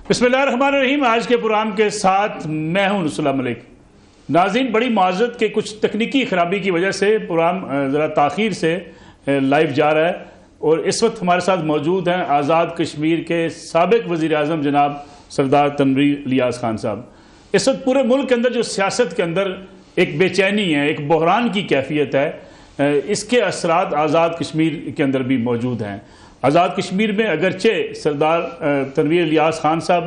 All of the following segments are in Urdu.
بسم اللہ الرحمن الرحیم۔ آج کے پروگرام کے ساتھ میں ہوں نصر اللہ ملک۔ ناظرین، بڑی معذرت کے کچھ تکنیکی خرابی کی وجہ سے پروگرام ذرا تاخیر سے لائیو جا رہا ہے، اور اس وقت ہمارے ساتھ موجود ہیں آزاد کشمیر کے سابق وزیر اعظم جناب سردار تنویر الیاس خان صاحب۔ اس وقت پورے ملک کے اندر جو سیاست کے اندر ایک بے چینی ہے، ایک بحران کی کیفیت ہے، اس کے اثرات آزاد کشمیر کے اندر بھی موجود ہیں۔ آزاد کشمیر میں اگرچہ سردار تنویر الیاس خان صاحب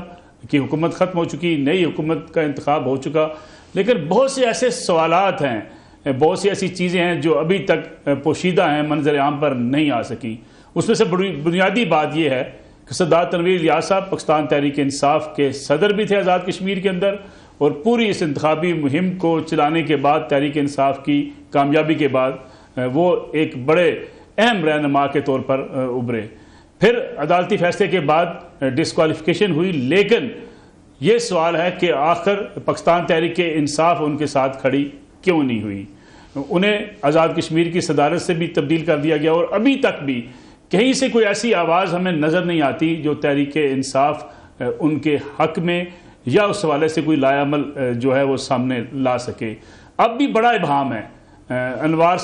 کی حکومت ختم ہو چکی، نئی حکومت کا انتخاب ہو چکا، لیکن بہت سے ایسے سوالات ہیں، بہت سی ایسی چیزیں ہیں جو ابھی تک پوشیدہ ہیں، منظر عام پر نہیں آ سکی۔ اس میں سے بڑی بنیادی بات یہ ہے کہ سردار تنویر الیاس صاحب پاکستان تحریک انصاف کے صدر بھی تھے آزاد کشمیر کے اندر، اور پوری اس انتخابی مہم کو چلانے کے بعد، تحریک انصاف کی کامیابی کے بعد وہ ایک بڑے اہم رہنما کے طور پر ابھرے۔ پھر عدالتی فیصلے کے بعد ڈسکوالیفیکیشن ہوئی، لیکن یہ سوال ہے کہ آخر پاکستان تحریک انصاف ان کے ساتھ کھڑی کیوں نہیں ہوئی؟ انہیں آزاد کشمیر کی صدارت سے بھی تبدیل کر دیا گیا، اور ابھی تک بھی کہیں سے کوئی ایسی آواز ہمیں نظر نہیں آتی جو تحریک انصاف ان کے حق میں یا اس حوالے سے کوئی لائے عمل جو ہے وہ سامنے لا سکے۔ اب بھی بڑا ابہام ہے۔ انوار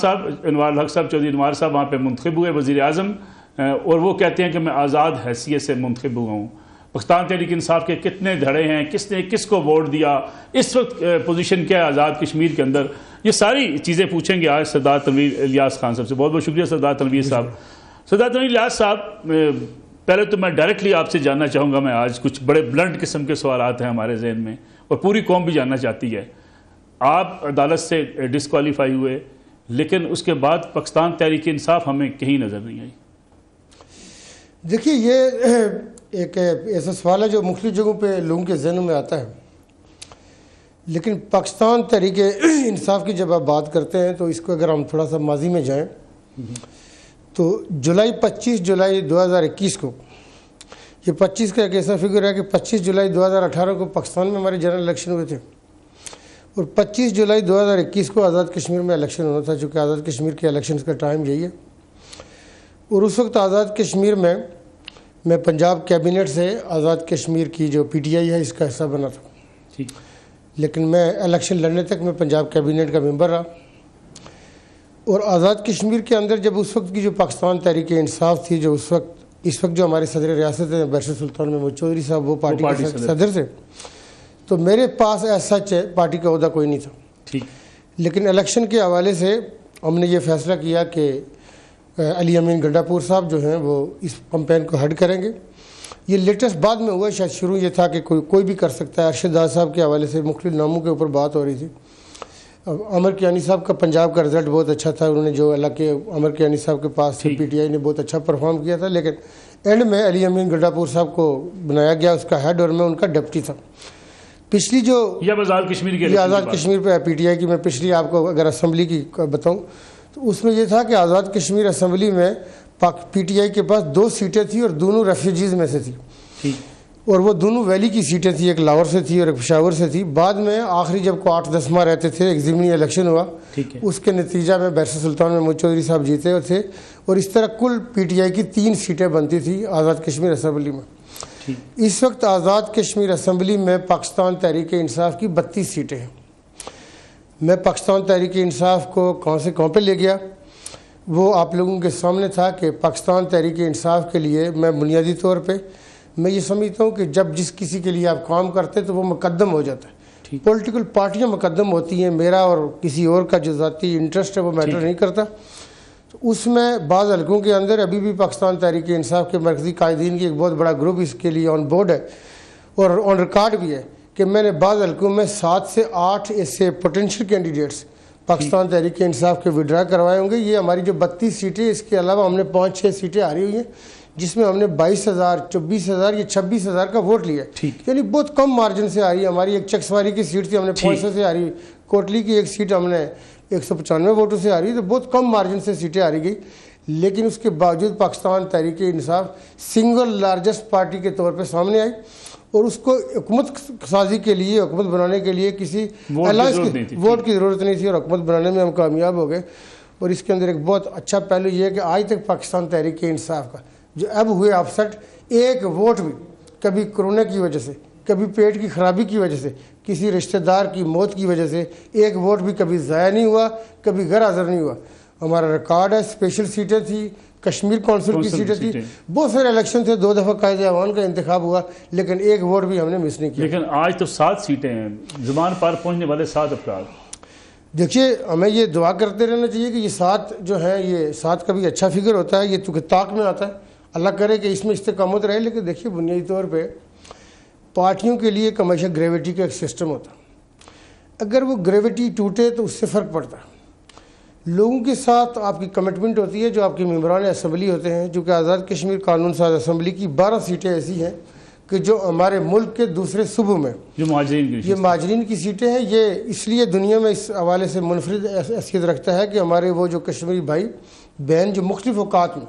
الحق صاحب، چودھری انوار صاحب وہاں پہ منتخب ہوئے وزیر اعظم، اور وہ کہتے ہیں کہ میں آزاد حیثیت سے منتخب ہوا ہوں۔ پاکستان تحریک انصاف کے کتنے دھڑے ہیں، کس نے کس کو ووٹ دیا، اس وقت پوزیشن کیا ہے آزاد کشمیر کے اندر، یہ ساری چیزیں پوچھیں گے آج سردار تنویر الیاس خان صاحب سے۔ بہت بہت شکریہ سردار تنویر صاحب۔ سردار تنویر الیاس صاحب، پہلے تو میں ڈائریکٹلی آپ سے جاننا چاہوں گا، میں آج کچھ بڑے بلنٹ قسم کے سوالات ہیں ہمارے ذہن میں، اور پوری قوم بھی جاننا چاہتی ہے۔ آپ عدالت سے ڈسکوالیفائی ہوئے، لیکن اس کے بعد پاکستان تحریک انصاف ہمیں کہیں نظر نہیں آئی۔ دیکھیے، یہ ایک ایسا سوال ہے جو مختلف جگہوں پہ لوگوں کے ذہنوں میں آتا ہے، لیکن پاکستان تحریک انصاف کی جب آپ بات کرتے ہیں تو اس کو اگر ہم تھوڑا سا ماضی میں جائیں تو 25 جولائی 2021 کو، یہ 25 کا ایک ایسا فگر ہے کہ 25 جولائی 2018 کو پاکستان میں ہمارے جنرل الیکشن ہوئے تھے، اور 25 جولائی 2021 کو آزاد کشمیر میں الیکشن ہونا تھا، چونکہ آزاد کشمیر کے الیکشنز کا ٹائم یہی ہے۔ اور اس وقت آزاد کشمیر میں پنجاب کیبنٹ سے آزاد کشمیر کی جو پی ٹی آئی ہے اس کا حصہ بنا تھا، لیکن میں الیکشن لڑنے تک میں پنجاب کیبنٹ کا ممبر رہا۔ اور آزاد کشمیر کے اندر جب اس وقت کی جو پاکستان تحریک انصاف تھی، جو اس وقت جو ہمارے صدر ریاست ہیں بحر سلطان محمود چودھری صاحب، وہ پارٹی کے صدر تھے، تو میرے پاس ایز سچ پارٹی کا عہدہ کوئی نہیں تھا۔ لیکن الیکشن کے حوالے سے ہم نے یہ فیصلہ کیا کہ علی امین گنڈا پور صاحب جو ہیں وہ اس کمپین کو ہیڈ کریں گے۔ یہ لیٹسٹ بعد میں ہوا، شاید شروع یہ تھا کہ کوئی بھی کر سکتا ہے۔ ارشد داس صاحب کے حوالے سے مختلف ناموں کے اوپر بات ہو رہی تھی۔ عمر کیانی صاحب کا پنجاب کا رزلٹ بہت اچھا تھا، انہوں نے جو علاقے عمر کیانی صاحب کے پاس تھے، پی ٹی آئی نے بہت اچھا پرفارم کیا تھا، لیکن اینڈ میں علی امین گنڈا پور صاحب کو بنایا گیا اس کا ہیڈ، اور میں ان کا ڈپٹی تھا۔ پچھلی جو آزاد کشمیر کی آزاد کشمیر پہ پی ٹی آئی کی، میں پچھلی آپ کو اگر اسمبلی کی بتاؤں تو اس میں یہ تھا کہ آزاد کشمیر اسمبلی میں پی ٹی آئی کے پاس 2 سیٹیں تھیں، اور دونوں ریفیوجیز میں سے تھی، اور وہ دونوں ویلی کی سیٹیں تھیں، ایک لاہور سے تھی اور ایک پشاور سے تھی۔ بعد میں آخری جب کو 8-10 ماہ رہتے تھے، ایک ضمنی الیکشن ہوا، اس کے نتیجہ میں بحر سلطان محمود چودھری صاحب جیتے تھے، اور اس طرح کل پی ٹی آئی کی 3 سیٹیں بنتی تھی آزاد کشمیر اسمبلی میں۔ اس وقت آزاد کشمیر اسمبلی میں پاکستان تحریک انصاف کی 32 سیٹیں ہیں۔ میں پاکستان تحریک انصاف کو کہاں سے کہاں پہ لے گیا، وہ آپ لوگوں کے سامنے تھا کہ پاکستان تحریک انصاف کے لیے میں بنیادی طور پہ میں یہ سمجھتا ہوں کہ جب جس کسی کے لیے آپ کام کرتے تو وہ مقدم ہو جاتا ہے۔ پولیٹیکل پارٹیاں مقدم ہوتی ہیں، میرا اور کسی اور کا جو ذاتی انٹرسٹ ہے وہ میٹر نہیں کرتا۔ اس میں بعض حلقوں کے اندر ابھی بھی پاکستان تحریک انصاف کے مرکزی قائدین کی ایک بہت بڑا گروپ اس کے لیے آن بورڈ ہے، اور آن ریکارڈ بھی ہے کہ میں نے بعض حلقوں میں 7 سے 8 ایسے پوٹینشیل کینڈیڈیٹس پاکستان تحریک انصاف کے ودرا کروائے ہوں گے۔ یہ ہماری جو 32 سیٹیں، اس کے علاوہ ہم نے 5-6 سیٹیں ہاری ہوئی ہیں، جس میں ہم نے 22,000 24,000 یا 26,000 کا ووٹ لیا، یعنی بہت کم مارجن سے ہاری ہے۔ ہماری ایک چکسواری کی سیٹ تھی، ہم نے 500 سے ہاری، کوٹلی کی ایک سیٹ ہم نے 195 ووٹوں سے ہاری، تو بہت کم مارجن سے سیٹیں ہاری گئی۔ لیکن اس کے باوجود Pakistan Tehreek Insaf single largest party کے طور پہ سامنے آئی، اور اس کو حکومت سازی کے لیے، حکومت بنانے کے لیے کسی ووٹ کی ضرورت نہیں تھی، اور حکومت بنانے میں ہم کامیاب ہو گئے۔ اور اس کے اندر ایک بہت اچھا پہلو یہ ہے کہ آج تک پاکستان تحریک انصاف کا جو اب ہوئے افسٹ، ایک ووٹ بھی کبھی کرونا کی وجہ سے، کبھی پیٹ کی خرابی کی وجہ سے، کسی رشتہ دار کی موت کی وجہ سے ایک ووٹ بھی کبھی ضائع نہیں ہوا، کبھی غیر حاضر نہیں ہوا. ہمارا ریکارڈ ہے. اسپیشل سیٹیں تھی، کشمیر کونسل کی سیٹیں تھی، بہت سارے الیکشن تھے، 2 دفعہ قائد اعوان کا انتخاب ہوا، لیکن ایک ووٹ بھی ہم نے مس نہیں کیا. لیکن آج تو 7 سیٹیں ہیں، زبان پار پہنچنے والے 7 افراد. دیکھیے ہمیں یہ دعا کرتے رہنا چاہیے کہ یہ 7 جو ہیں، یہ 7 کا بھی اچھا فگر ہوتا ہے، یہ تو طاق میں آتا ہے، اللہ کرے کہ اس میں استقامت رہے. لیکن دیکھیے بنیادی طور پہ پارٹیوں کے لیے ہمیشہ گریویٹی کا ایک سسٹم ہوتا ہے. اگر وہ گریویٹی ٹوٹے تو اس سے فرق پڑتا ہے. لوگوں کے ساتھ آپ کی کمٹمنٹ ہوتی ہے، جو آپ کے ممبران اسمبلی ہوتے ہیں. چونکہ آزاد کشمیر قانون ساز اسمبلی کی 12 سیٹیں ایسی ہیں کہ جو ہمارے ملک کے دوسرے صوبوں میں جو مہاجرین کی سیٹیں ہیں. یہ اس لیے دنیا میں اس حوالے سے منفرد حیثیت رکھتا ہے کہ ہمارے وہ جو کشمیری بھائی بہن جو مختلف اوقات میں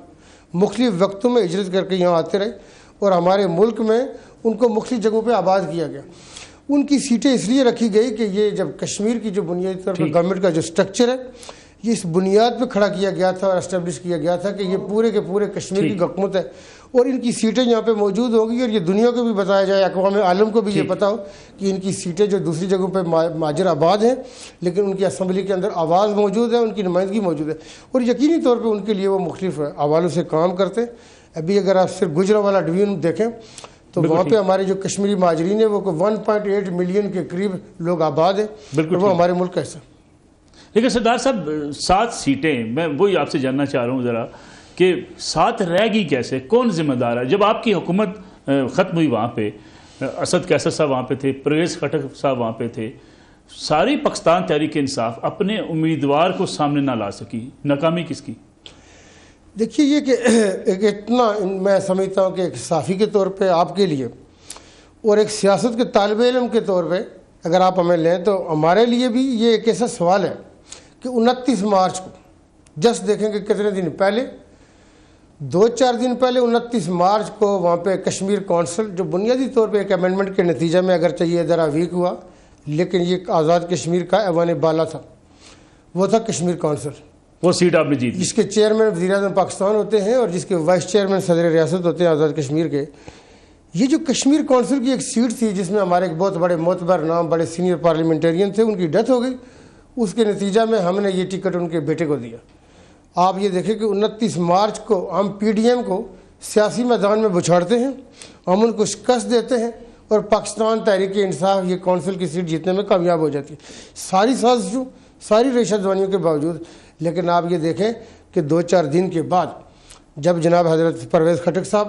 مختلف وقتوں میں ہجرت کر کے یہاں آتے رہے اور ہمارے ملک میں ان کو مختلف جگہوں پہ آباد کیا گیا، ان کی سیٹیں اس لیے رکھی گئی کہ یہ جب کشمیر کی جو بنیادی طور پر گورنمنٹ کا جو سٹرکچر ہے یہ اس بنیاد پہ کھڑا کیا گیا تھا اور اسٹیبلش کیا گیا تھا کہ یہ پورے کے پورے کشمیر کی حکومت ہے اور ان کی سیٹیں یہاں پہ موجود ہوں گی. اور یہ دنیا کو بھی بتایا جائے، اقوام عالم کو بھی یہ پتہ ہو کہ ان کی سیٹیں جو دوسری جگہوں پہ مہاجر آباد ہیں لیکن ان کی اسمبلی کے اندر آواز موجود ہے، ان کی نمائندگی موجود ہے اور یقینی طور پہ ان کے لیے وہ مختلف حوالوں سے کام کرتے ہیں. ابھی اگر آپ صرف گجرانوالہ ڈویژن دیکھیں تو وہاں پہ ہمارے جو کشمیری مہاجرین ہیں وہ 1.8 ملین کے قریب لوگ آباد ہیں اور وہ ہمارے ملک کا حصہ. لیکن سردار صاحب 7 سیٹیں، میں وہی آپ سے جاننا چاہ رہا ہوں ذرا کہ 7 رہ گی کیسے؟ کون ذمہ دار ہے؟ جب آپ کی حکومت ختم ہوئی وہاں پہ اسد کیسر صاحب وہاں پہ تھے، پرویز خٹک صاحب وہاں پہ تھے، ساری پاکستان تحریک انصاف اپنے امیدوار کو سامنے نہ لا سکی، ناکامی کس کی؟ دیکھیے یہ کہ ایک اتنا میں سمجھتا ہوں کہ ایک صحافی کے طور پہ آپ کے لیے اور ایک سیاست کے طالب علم کے طور پہ اگر آپ ہمیں لیں تو ہمارے لیے بھی یہ ایک ایسا سوال ہے کہ 29 مارچ کو جسٹ دیکھیں کہ کتنے دن پہلے 2-4 دن پہلے 29 مارچ کو وہاں پہ کشمیر کونسل جو بنیادی طور پہ ایک امینڈمنٹ کے نتیجہ میں اگر چاہیے ذرا ویک ہوا لیکن یہ آزاد کشمیر کا ایوان بالا تھا، وہ تھا کشمیر کونسل. وہ سیٹ آپ نے جیت لی، جس کے چیئرمین وزیر اعظم پاکستان ہوتے ہیں اور جس کے وائس چیئرمین صدر ریاست ہوتے ہیں آزاد کشمیر کے. یہ جو کشمیر کونسل کی ایک سیٹ تھی جس میں ہمارے ایک بہت بڑے معتبر نام بڑے سینئر پارلیمنٹرین تھے، ان کی ڈیتھ ہو گئی. اس کے نتیجہ میں ہم نے یہ ٹکٹ ان کے بیٹے کو دیا. آپ یہ دیکھیں کہ 29 مارچ کو ہم پی ڈی ایم کو سیاسی میدان میں بچھاڑتے ہیں، ہم ان کو شکست دیتے ہیں اور پاکستان تحریک انصاف یہ کونسل کی سیٹ جیتنے میں کامیاب ہو جاتی ہے. ساری سازشوں ساری ریشہ دوانیوں کے باوجود. لیکن آپ یہ دیکھیں کہ 2-4 دن کے بعد جب جناب حضرت پرویز خٹک صاحب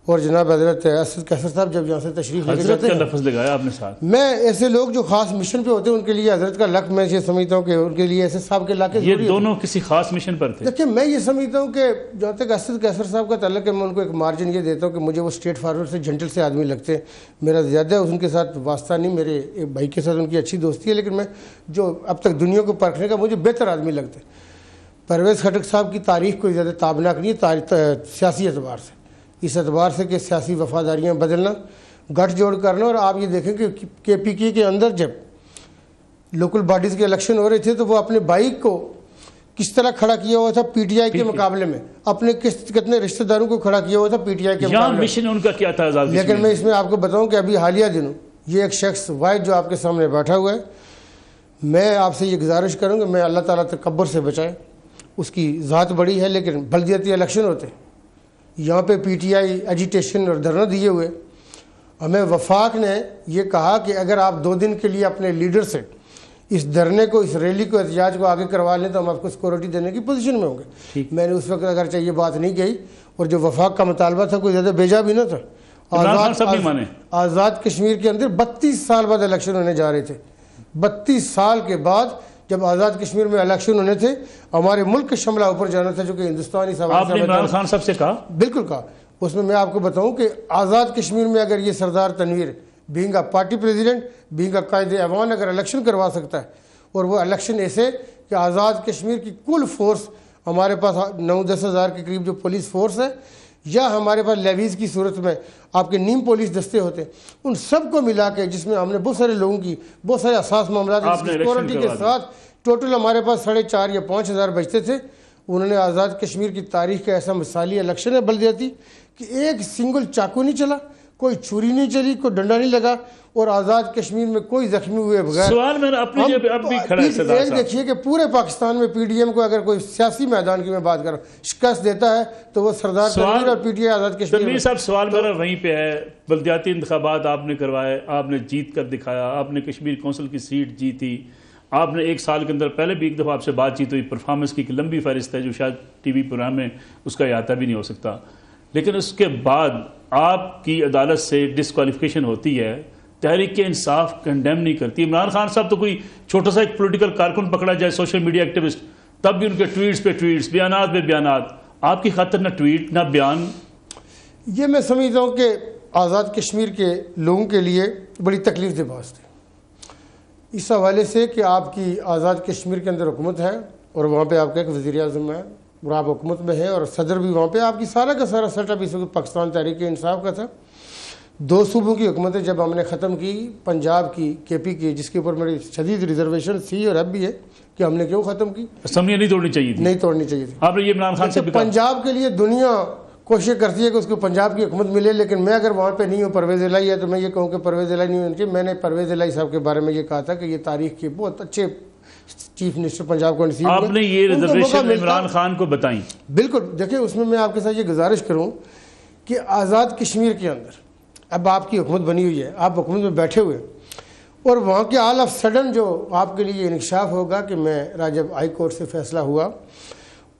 اور جناب حضرت اسد کیسر صاحب جب یہاں سے تشریف لے جاتے ہیں، لفظ لگایا آپ نے ساتھ، میں ایسے لوگ جو خاص مشن پہ ہوتے ہیں ان کے لیے حضرت کا لک میں یہ سمجھتا ہوں کہ ان کے لیے ایسے صاحب کے لاکے یہ دونوں کسی خاص مشن پر تھے. دیکھیں میں یہ سمجھتا ہوں کہ جہاں تک اسد کیسر صاحب کا تعلق ہے میں ان کو ایک مارجن یہ دیتا ہوں کہ مجھے وہ اسٹریٹ فارورڈ سے جنٹل سے آدمی لگتے ہیں. میرا زیادہ ان کے ساتھ واسطہ نہیں، میرے ایک بھائی کے ساتھ ان کی اچھی دوستی ہے لیکن میں جو اب تک دنیا کو پرکھنے کا مجھے بہتر آدمی لگتے ہیں. پرویز خٹک صاحب کی تاریخ کوئی زیادہ تابناک نہیں ہے سیاسی اعتبار سے، اس اعتبار سے کہ سیاسی وفاداریاں بدلنا، گٹھ جوڑ کرنا. اور آپ یہ دیکھیں کہ کے پی کے اندر جب لوکل باڈیز کے الیکشن ہو رہے تھے تو وہ اپنے بھائی کو کس طرح کھڑا کیا ہوا تھا پی ٹی آئی کے مقابلے میں، اپنے کتنے رشتہ داروں کو کھڑا کیا ہوا تھا پی ٹی آئی کے مقابلے میں. مشن ان کا کیا تھا؟ لیکن میں اس میں آپ کو بتاؤں کہ ابھی حالیہ دنوں یہ ایک شخص واحد جو آپ کے سامنے بیٹھا ہوا ہے، میں آپ سے یہ گزارش کروں کہ میں اللہ تعالیٰ تکبر سے بچائے. اس کی ذات بڑی ہے لیکن بلدیاتی الیکشن ہوتے یہاں پہ پی ٹی آئی ایجیٹیشن اور دھرنا دیے ہوئے. ہمیں وفاق نے یہ کہا کہ اگر آپ 2 دن کے لیے اپنے لیڈر سے اس دھرنے کو، اس ریلی کو، احتجاج کو آگے کروا لیں تو ہم آپ کو سیکورٹی دینے کی پوزیشن میں ہوں گے. میں نے اس وقت اگر چاہیے بات نہیں کہی اور جو وفاق کا مطالبہ تھا کوئی زیادہ بیجا بھی نہ تھا. آزاد کشمیر کے اندر 32 سال بعد الیکشن ہونے جا رہے تھے. 32 سال کے بعد جب آزاد کشمیر میں الیکشن ہونے تھے ہمارے ملک کا شملہ اوپر جانا تھا جو کہ ہندوستانی سوال. آپ نے عمران خان صاحب سے کہا؟ بالکل کہا. اس میں آپ کو بتاؤں کہ آزاد کشمیر میں اگر یہ سردار Tanveer being party president being قائد ایوان اگر الیکشن کروا سکتا ہے اور وہ الیکشن ایسے کہ آزاد کشمیر کی کل فورس ہمارے پاس 9-10 ہزار کے قریب جو پولیس فورس ہے یا ہمارے پاس لیویز کی صورت میں آپ کے نیم پولیس دستے ہوتے ہیں، ان سب کو ملا کے جس میں ہم نے بہت سارے لوگوں کی بہت سارے اساس معاملات سیکورٹی کے ساتھ ٹوٹل ہمارے پاس 4.5 یا 5 ہزار بچتے تھے. انہوں نے آزاد کشمیر کی تاریخ کا ایسا مثالی الیکشن ہے بلدیاتی کہ ایک سنگل چاقو نہیں چلا، کوئی چھری نہیں چلی, کوئی ڈنڈا نہیں لگا, اور آزاد کشمیر میں کوئی زخمی ہوئے بغیر. سوال میرا اپنی جگہ اب بھی کھڑا ہے سردار ایک صاحب. دیکھیے کہ پورے پاکستان میں پی ڈی ایم کو اگر کوئی سیاسی میدان کی میں بات کروں شکست دیتا ہے تو وہ سردار تنویر اور P T I Azad Kashmir. Tanveer صاحب سوال میرا وہیں پہ ہے, بلدیاتی انتخابات آپ نے کروائے, آپ نے جیت کر دکھایا, آپ نے کشمیر کونسل کی سیٹ جیتی, آپ نے 1 سال کے اندر پہلے بھی ایک دفعہ آپ سے بات چیت ہوئی, پرفارمنس کی ایک لمبی فہرست ہے جو شاید ٹی وی پروگرام میں اس کا احاطہ بھی نہیں ہو سکتا, لیکن اس کے بعد آپ کی عدالت سے ڈسکوالیفیکیشن ہوتی ہے, تحریک انصاف کنڈیم نہیں کرتی. عمران خان صاحب تو کوئی چھوٹا سا ایک پولیٹیکل کارکن پکڑا جائے, سوشل میڈیا ایکٹیوسٹ, تب بھی ان کے ٹویٹس پہ ٹویٹس, بیانات پہ بیانات, آپ کی خاطر نہ ٹویٹ نہ بیان. یہ میں سمجھتا ہوں کہ آزاد کشمیر کے لوگوں کے لیے بڑی تکلیف دہ بات تھی, اس حوالے سے کہ آپ کی آزاد کشمیر کے اندر حکومت ہے اور وہاں پہ آپ کا ایک وزیر اعظم ہے اور آپ حکومت میں ہیں اور صدر بھی وہاں پہ, آپ کی سارا کا سارا سیٹ اپ اس وقت پاکستان تحریک انصاف کا تھا. 2 صوبوں کی حکومتیں جب ہم نے ختم کی, پنجاب کی, کے پی کی, جس کے اوپر میری شدید ریزرویشن تھی اور اب بھی ہے کہ ہم نے کیوں ختم کی, اسمبلیاں نہیں توڑنی چاہیے تھی, نہیں توڑنی چاہیے تھی. آپ نے یہ عمران خان سے پنجاب کے لیے دنیا کوشش کرتی ہے کہ اس کو پنجاب کی حکومت ملے, لیکن میں اگر وہاں پہ نہیں ہوں, پرویز الہی ہے, تو میں یہ کہوں کہ پرویز الہی نہیں ہونا چاہیے. میں نے پرویز الہی صاحب کے بارے میں یہ کہا تھا کہ یہ تاریخ کے بہت اچھے چیف منسٹر پنجاب کو نصیب. آپ نے یہ ریزرویشن عمران خان کو بتائیں. بالکل, دیکھیں اس میں آپ کے ساتھ یہ گزارش کروں کہ آزاد کشمیر کے اندر اب آپ کی حکومت بنی ہوئی ہے, آپ حکومت میں بیٹھے ہوئے, اور وہاں کے آل آف سڈن جو آپ کے لیے انکشاف ہوگا کہ میں جب ہائی کورٹ سے فیصلہ ہوا,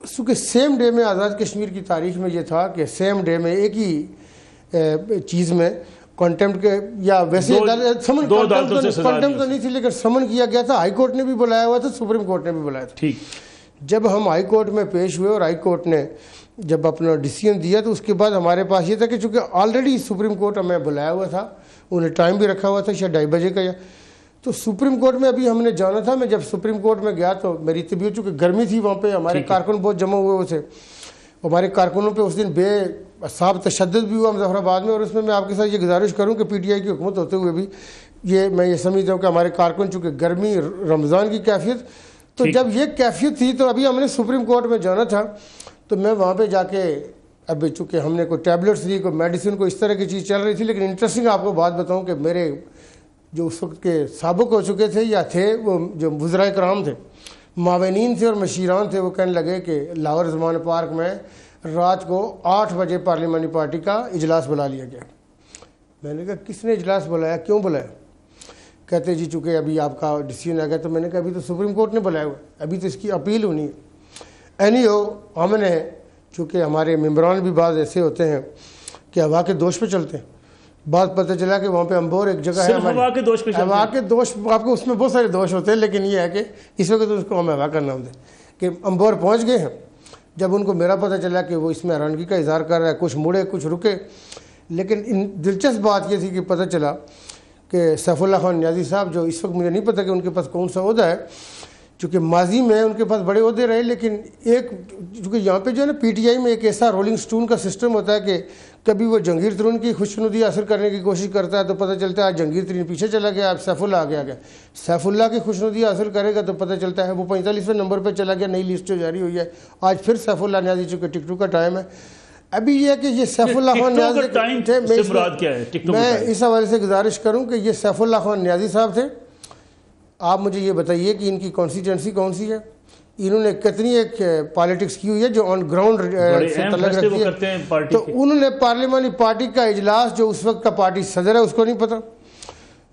کیونکہ سیم ڈے میں آزاد کشمیر کی تاریخ میں یہ تھا کہ سیم ڈے میں ایک ہی چیز میں کنٹمپٹ کے یا ویسے سمن کنٹمپٹ تو نہیں تھی, لیکن سمن کیا گیا تھا, ہائی کورٹ نے بھی بلایا ہوا تھا, سپریم کورٹ نے بھی بلایا تھا. ٹھیک, جب ہم ہائی کورٹ میں پیش ہوئے اور ہائی کورٹ نے جب اپنا ڈیسیژن دیا تو اس کے بعد ہمارے پاس یہ تھا کہ چونکہ آلریڈی سپریم کورٹ ہمیں بلایا ہوا تھا, انہیں ٹائم بھی رکھا ہوا تھا شاید 2:30 بجے کا, تو سپریم کورٹ میں ابھی ہم نے جانا تھا. میں جب سپریم کورٹ میں گیا تو میری طبیعت چونکہ گرمی تھی, وہاں پہ ہمارے کارکن بہت جمع ہوئے ہوئے تھے, ہمارے کارکنوں پہ اس دن بے حساب تشدد بھی ہوا مظفر آباد میں, اور اس میں آپ کے ساتھ یہ گزارش کروں کہ پی ٹی آئی کی حکومت ہوتے ہوئے بھی میں یہ سمجھتا ہوں کہ ہمارے کارکن چونکہ گرمی رمضان کی کیفیت, تو جب یہ کیفیت تھی تو ابھی ہم نے سپریم کورٹ میں جانا تھا, تو میں وہاں پہ جا کے اب چونکہ ہم نے کوئی ٹیبلٹس دی, کوئی میڈیسن, کو اس طرح کی چیز چل رہی تھی. لیکن انٹرسٹنگ آپ کو بات بتاؤں کہ میرے جو اس وقت کے سابق ہو چکے تھے یا تھے, وہ جو وزراء کرام تھے, معاونین تھے اور مشیران تھے, وہ کہنے لگے کہ لاہور زمان پارک میں رات کو 8 بجے پارلیمانی پارٹی کا اجلاس بلا لیا گیا. میں نے کہا کس نے اجلاس بلایا, کیوں بلایا؟ کہتے جی چونکہ ابھی آپ کا ڈیسیژن آ گیا. تو میں نے کہا ابھی تو سپریم کورٹ نے بلایا ہوا, ابھی تو اس کی اپیل ہونی ہے. اینی ہو, ہم نے چونکہ ہمارے ممبران بھی بعض ایسے ہوتے ہیں کہ ہوا کے دوش پہ چلتے ہیں, بات پتہ چلا کہ وہاں پہ امبور ایک جگہ ہے, ہوا کے دوش پہ ہوا کے دوش, آپ کو اس میں بہت سارے دوش ہوتے ہیں, لیکن یہ ہے کہ اس وقت اس کو ہم ہوا کا نام دیں کہ امبور پہنچ گئے ہیں. جب ان کو میرا پتہ چلا کہ وہ اس میں حیرانگی کا اظہار کر رہا ہے, کچھ مڑے کچھ رکے, لیکن دلچسپ بات یہ تھی کہ پتہ چلا کہ سیف اللہ خان نیازی صاحب, جو اس وقت مجھے نہیں پتہ کہ ان کے پاس کون سا عہدہ ہے, چونکہ ماضی میں ان کے پاس بڑے عہدے رہے, لیکن ایک چونکہ یہاں پہ جو ہے نا پی ٹی آئی میں ایک ایسا رولنگ سٹون کا سسٹم ہوتا ہے کہ کبھی وہ جہانگیر ترین کی خوشنودی حاصل کرنے کی کوشش کرتا ہے تو پتہ چلتا ہے آج جہانگیر ترین پیچھے چلا گیا, اب سیف اللہ آگے آ گیا. سیف اللہ کی خوشنودی حاصل کرے گا تو پتہ چلتا ہے وہ 45ویں نمبر پہ چلا گیا, نئی لسٹ جاری ہوئی ہے. آج پھر سیف اللہ نیازی, چونکہ ٹک ٹو کا ٹائم ہے. ابھی یہ ہے کہ یہ سیف اللہ خان نیازی تھے, میں اس حوالے سے گزارش کروں کہ یہ سیف اللہ خان نیازی صاحب تھے. آپ مجھے یہ بتائیے کہ ان کی کانسٹیٹوئنسی کون سی ہے, انہوں نے کتنی ایک پالیٹکس کی ہوئی ہے جو آن گراؤنڈ سے تعلق رکھتی ہے. تو انہوں نے پارلیمانی پارٹی کا اجلاس, جو اس وقت کا پارٹی صدر ہے اس کو نہیں پتا,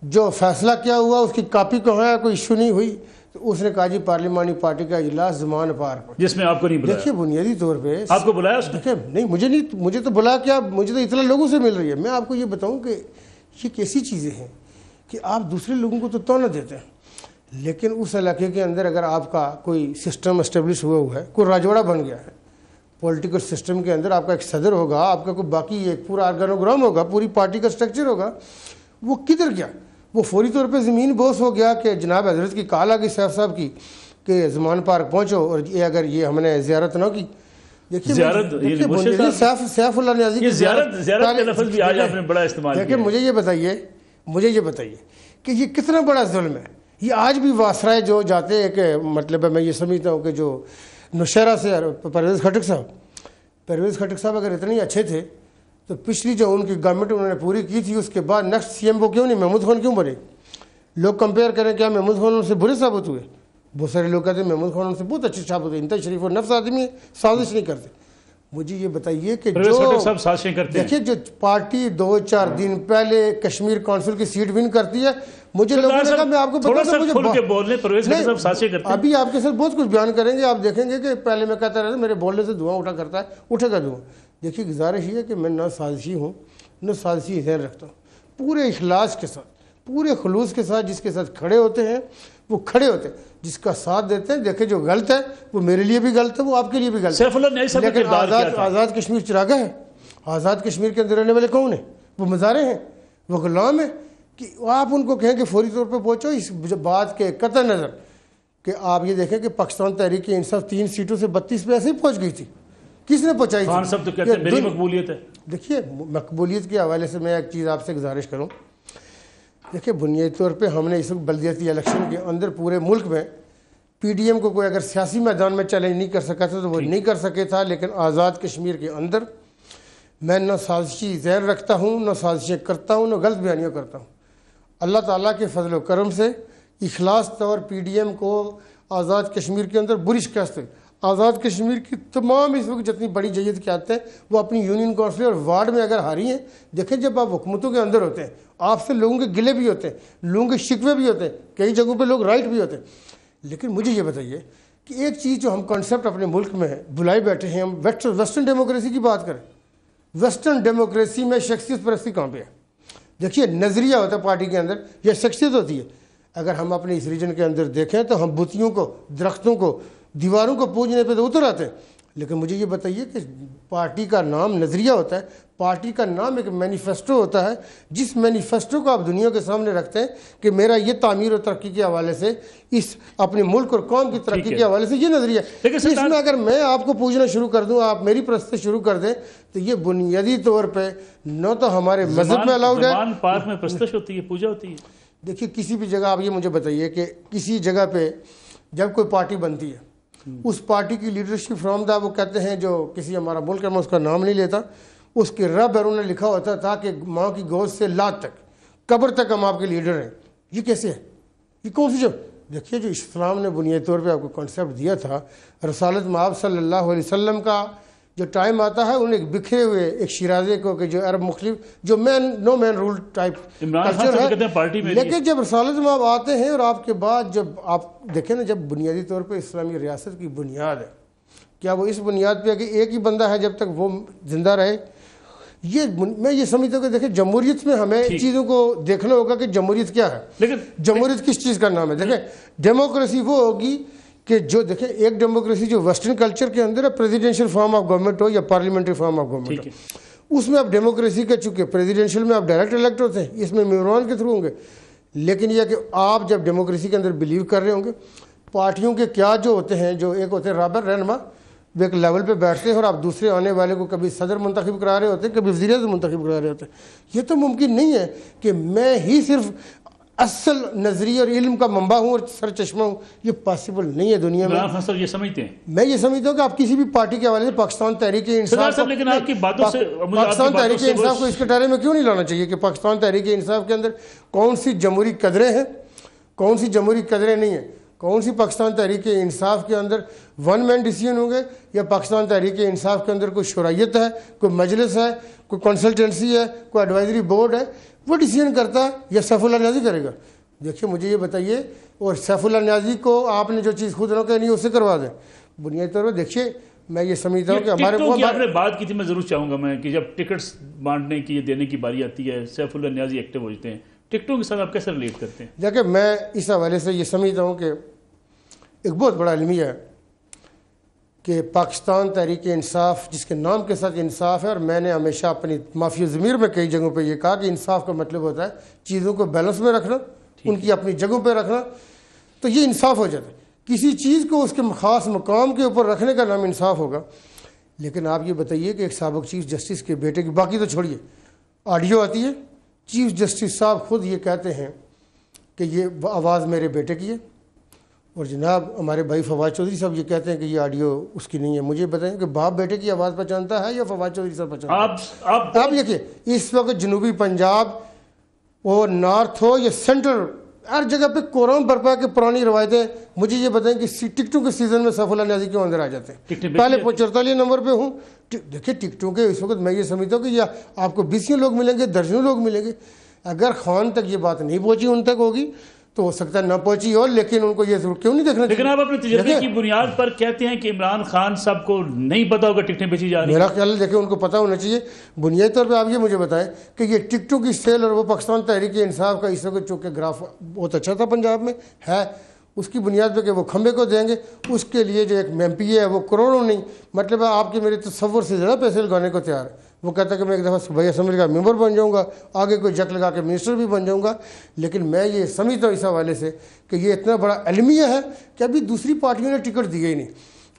جو فیصلہ کیا ہوا اس کی کاپی کہاں ہے, کوئی ایشو نہیں ہوئی, تو اس نے کہا جی پارلیمانی پارٹی کا اجلاس زمان پارک, جس میں آپ کو نہیں بلایا. دیکھیے بنیادی طور پہ آپ کو بلایا اس نے؟ نہیں, مجھے تو بلا کیا, مجھے تو اتنا لوگوں سے مل رہی ہے. میں آپ کو یہ بتاؤں کہ یہ کیسی چیزیں ہیں کہ آپ دوسرے لوگوں کو تو تونا دیتے ہیں, لیکن اس علاقے کے اندر اگر آپ کا کوئی سسٹم اسٹیبلش ہوا ہے, کوئی راجوڑا بن گیا ہے پولیٹیکل سسٹم کے اندر, آپ کا ایک صدر ہوگا, آپ کا کوئی باقی ایک پورا آرگانوگرام ہوگا, پوری پارٹی کا سٹرکچر ہوگا, وہ کدھر گیا؟ وہ فوری طور پہ زمین بوس ہو گیا کہ جناب حضرت کی کال آ گئی سیف صاحب کی کہ زمان پارک پہنچو, اور یہ اگر یہ ہم نے زیارت نہ کی. دیکھیے سیف اللہ نیازی کی زیارت کا لفظ بھی آج آپ نے بڑا استعمال کیا. دیکھیں مجھے یہ بتائیے کہ یہ کتنا بڑا ظلم ہے. یہ آج بھی واسرائے جو جاتے ہیں کہ مطلب میں یہ سمجھتا ہوں کہ جو نوشہرہ سے پرویز خٹک صاحب اگر اتنے اچھے تھے تو پچھلی جو ان کی گورنمنٹ انہوں نے پوری کی تھی، اس کے بعد نیکسٹ سی ایم وہ کیوں نہیں محمود خان کیوں بنے؟ لوگ کمپیئر کریں کیا محمود خان ان سے برے ثابت ہوئے؟ بہت سارے لوگ کہتے ہیں محمود خان ان سے بہت اچھے ثابت ہوئے، انتہائی شریف اور نفس آدمی ہے، سازش نہیں کرتے۔ مجھے یہ بتائیے کہ دیکھیے جو پارٹی 2-4 دن پہلے کشمیر کونسل کی سیٹ ون کرتی ہے، مجھے لوگوں نے کہا میں آپ کو بتا دوں، ابھی آپ کے ساتھ بہت کچھ بیان کریں گے، آپ دیکھیں گے کہ پہلے میں کہتا رہتا میرے بولنے سے دھواں اٹھا کرتا ہے، اٹھے گا دھواں۔ دیکھیے گزارش یہ ہے کہ میں نہ سازشی ہوں نہ سازشی ذہن رکھتا ہوں، پورے اخلاص کے ساتھ پورے خلوص کے ساتھ جس کے ساتھ کھڑے ہوتے ہیں وہ کھڑے ہوتے ہیں، جس کا ساتھ دیتے ہیں۔ دیکھیں جو غلط ہے وہ میرے لیے بھی غلط ہے، وہ آپ کے لیے بھی غلط ہے، لیکن آزاد کشمیر چراغا ہے۔ آزاد کشمیر کے اندر رہنے والے کون ہیں؟ وہ مزارے ہیں، وہ غلام ہیں، کہ آپ ان کو کہیں کہ فوری طور پہ پہنچو۔ اس بات کے قطع نظر کہ آپ یہ دیکھیں کہ پاکستان تحریک انصاف 3 سیٹوں سے 32 پہ ایسے ہی پہنچ گئی تھی، کس نے پہنچائی تھی؟ خان صاحب تو کہتے ہیں میری مقبولیت ہے۔ دیکھیے مقبولیت کے حوالے سے میں ایک چیز آپ سے گزارش کروں، دیکھیں بنیادی طور پہ ہم نے اس وقت بلدیاتی الیکشن کے اندر پورے ملک میں پی ڈی ایم کو کوئی اگر سیاسی میدان میں چیلنج نہیں کر سکا تھا تو وہ نہیں کر سکے تھا، لیکن آزاد کشمیر کے اندر میں نہ سازشی ذہن رکھتا ہوں، نہ سازشیں کرتا ہوں، نہ غلط بیانیاں کرتا ہوں۔ اللہ تعالیٰ کے فضل و کرم سے اخلاص طور پی ڈی ایم کو آزاد کشمیر کے اندر بری شکست ہوئی۔ آزاد کشمیر کی تمام اس وقت جتنی بڑی جیت کے آتے ہیں وہ اپنی یونین کونسل اور وارڈ میں اگر ہاری ہیں۔ دیکھیں جب آپ حکومتوں کے اندر ہوتے ہیں آپ سے لوگوں کے گلے بھی ہوتے ہیں، لوگوں کے شکوے بھی ہوتے ہیں، کئی جگہوں پہ لوگ رائٹ بھی ہوتے ہیں، لیکن مجھے یہ بتائیے کہ ایک چیز جو ہم کانسیپٹ اپنے ملک میں بلائے بیٹھے ہیں، ہم ویسٹرن ڈیموکریسی کی بات کریں، ویسٹرن ڈیموکریسی میں شخصیت پرستی کہاں پہ ہے؟ دیکھیے نظریہ ہوتا ہے پارٹی کے اندر یا شخصیت ہوتی ہے۔ اگر ہم اپنے اس ریجن کے اندر دیکھیں تو ہم بتیوں کو، درختوں کو، دیواروں کو پوجنے پہ تو اتر آتے ہیں، لیکن مجھے یہ بتائیے کہ پارٹی کا نام نظریہ ہوتا ہے، پارٹی کا نام ایک مینیفیسٹو ہوتا ہے، جس مینیفیسٹو کو آپ دنیا کے سامنے رکھتے ہیں کہ میرا یہ تعمیر و ترقی کے حوالے سے، اس اپنے ملک اور قوم کی ترقی کے حوالے سے یہ نظریہ ہے۔ اس میں اگر میں آپ کو پوجنا شروع کر دوں، آپ میری پرست شروع کر دیں، تو یہ بنیادی طور پہ نہ تو ہمارے مذہب میں الاؤڈ ہے۔ پارک میں پرستش ہوتی ہے، پوجا ہوتی ہے۔ دیکھیے کسی بھی جگہ آپ یہ مجھے بتائیے کہ کسی جگہ پہ جب کوئی پارٹی بنتی ہے، اس پارٹی کی لیڈرشپ فرام دا، وہ کہتے ہیں جو کسی ہمارا ملک ہے میں اس کا نام نہیں لیتا، اس کے رب انہوں نے لکھا ہوتا تھا کہ ماں کی گود سے لات تک، قبر تک ہم آپ کے لیڈر ہیں۔ یہ کیسے ہے؟ یہ کون سی جو دیکھیے جو اسلام نے بنیادی طور پہ آپ کو کانسیپٹ دیا تھا، رسالت مآب صلی اللہ علیہ وسلم کا جو ٹائم آتا ہے انہیں ایک بکھرے ہوئے ایک شیرازے کو کہ جو عرب مختلف جو نو مین رول ٹائپ کلچر ہے، لیکن جب رسالت مآب آتے ہیں اور آپ کے بعد جب آپ دیکھیں نا، جب بنیادی طور پہ اسلامی ریاست کی بنیاد ہے، کیا وہ اس بنیاد پہ کہ ایک ہی بندہ ہے جب تک وہ زندہ رہے؟ یہ میں یہ سمجھتا ہوں کہ دیکھیں جمہوریت میں ہمیں چیزوں کو دیکھنا ہوگا کہ جمہوریت کیا ہے، لیکن جمہوریت کس چیز کا نام ہے۔ دیکھیں ڈیموکریسی وہ ہوگی کہ جو دیکھیں ایک ڈیموکریسی جو ویسٹرن کلچر کے اندر ہے، پریزیڈینشیل فارم آف گورنمنٹ ہو یا پارلیمنٹری فارم آف گورنمنٹ ہو، اس میں آپ ڈیموکریسی کا چونکہ پریزیڈینشیل میں آپ ڈائریکٹ الیکٹ ہوتے ہیں، اس میں ممبران کے تھرو ہوں گے، لیکن یہ کہ آپ جب ڈیموکریسی کے اندر بلیو کر رہے ہوں گے، پارٹیوں کے کیا جو ہوتے ہیں، جو ایک ہوتے ہیں رابر رہنما، وہ ایک لیول پہ بیٹھتے ہیں اور آپ دوسرے آنے والے کو کبھی صدر منتخب کرا رہے ہوتے ہیں، کبھی وزیر اعظم منتخب کرا رہے ہوتے ہیں۔ یہ تو ممکن نہیں ہے کہ میں ہی صرف اصل نظریہ اور علم کا منبع ہوں اور سر چشمہ ہوں، یہ پاسبل نہیں ہے دنیا میں۔ یہ سمجھتے ہیں، میں یہ سمجھتا ہوں کہ آپ کسی بھی پارٹی کے حوالے سے پاکستان تحریک انصاف کو اس کٹارے میں کیوں نہیں لانا چاہیے کہ پاکستان تحریک انصاف کے اندر کون سی جمہوری قدریں ہیں، کون سی جمہوری قدریں نہیں ہیں، کون سی پاکستان تحریک انصاف کے اندر ون مین ڈیسیجن ہوں گے یا پاکستان تحریک انصاف کے اندر کوئی شرائط ہے، کوئی مجلس ہے، کوئی کنسلٹنسی ہے، کوئی ایڈوائزری بورڈ ہے، وہ ڈیسیجن کرتا ہے یا سیف اللہ نیازی کرے گا؟ دیکھیے مجھے یہ بتائیے، اور سیف اللہ نیازی کو آپ نے جو چیز خود نہ کہنی اسے کروا دیں۔ بنیادی طور پر دیکھیے میں یہ سمجھتا ہوں کہ ہمارے آپ نے بات کی تھی، میں ضرور چاہوں گا میں کہ جب ٹکٹس بانٹنے کی دینے کی باری آتی ہے سیف اللہ نیازی ایکٹیو ہوتے ہیں، ٹکٹوں کے ساتھ آپ کیسے ریلیٹ کرتے ہیں؟ دیکھیں میں اس حوالے سے یہ سمجھتا ہوں کہ ایک بہت بڑا المیہ ہے کہ پاکستان تحریک انصاف جس کے نام کے ساتھ انصاف ہے، اور میں نے ہمیشہ اپنی معافی ضمیر میں کئی جگہوں پہ یہ کہا کہ انصاف کا مطلب ہوتا ہے چیزوں کو بیلنس میں رکھنا، ان کی اپنی جگہوں پہ رکھنا، تو یہ انصاف ہو جاتا ہے۔ کسی چیز کو اس کے خاص مقام کے اوپر رکھنے کا نام انصاف ہوگا۔ لیکن آپ یہ بتائیے کہ ایک سابق چیف جسٹس کے بیٹے کی، باقی تو چھوڑیے، آڈیو آتی ہے، چیف جسٹس صاحب خود یہ کہتے ہیں کہ یہ آواز میرے بیٹے کی ہے اور جناب ہمارے بھائی فواد چودھری صاحب یہ کہتے ہیں کہ یہ آڈیو اس کی نہیں ہے. مجھے بتائیں کہ باپ بیٹے کی آواز پہچانتا ہے یا فواد چودھری صاحب پہچانتا ہے؟ آپ دیکھیے اس وقت جنوبی پنجاب وہ نارتھ ہو یا سینٹرل ہر جگہ پہ قرآن برپا کے پرانی روایتیں. مجھے یہ بتائیں کہ ٹکٹوں کے سیزن میں سیف اللہ نیازی کیوں اندر آ جاتے ہیں؟ پہلے 44 نمبر پہ ہوں. دیکھیں ٹکٹوں کے اس وقت میں یہ سمجھتا ہوں کہ یہ آپ کو 20 لوگ ملیں گے, درجنوں لوگ ملیں گے. اگر خان تک یہ بات نہیں پہنچی ان تک ہوگی تو ہو سکتا ہے نہ پہنچی ہو, لیکن ان کو یہ ضرور کیوں نہیں دیکھنا چاہیے. لیکن آپ اپنے تجربے کی بنیاد پر کہتے ہیں کہ عمران خان صاحب کو نہیں پتا ہوگا ٹکٹیں بیچی جا رہی ہیں. میرا خیال ہے دیکھیں ان کو پتہ ہونا چاہیے. بنیادی طور پہ آپ یہ مجھے بتائیں کہ یہ ٹکٹوں کی سیل اور وہ پاکستان تحریک انصاف کا اس وقت چونکہ گراف بہت اچھا تھا پنجاب میں ہے, اس کی بنیاد پہ کہ وہ کھمبے کو دیں گے, اس کے لیے جو ایک ایم پی ہے وہ کروڑوں نہیں, مطلب ہے آپ کے میرے تصور سے زیادہ پیسے لگانے کو تیار ہے. وہ کہتا ہے کہ میں ایک دفعہ صوبائی اسمبلی کا ممبر بن جاؤں گا, آگے کوئی جک لگا کے منسٹر بھی بن جاؤں گا. لیکن میں یہ سمجھتا ہوں اس حوالے سے کہ یہ اتنا بڑا المیہ ہے کہ ابھی دوسری پارٹیوں نے ٹکٹ دیے ہی نہیں.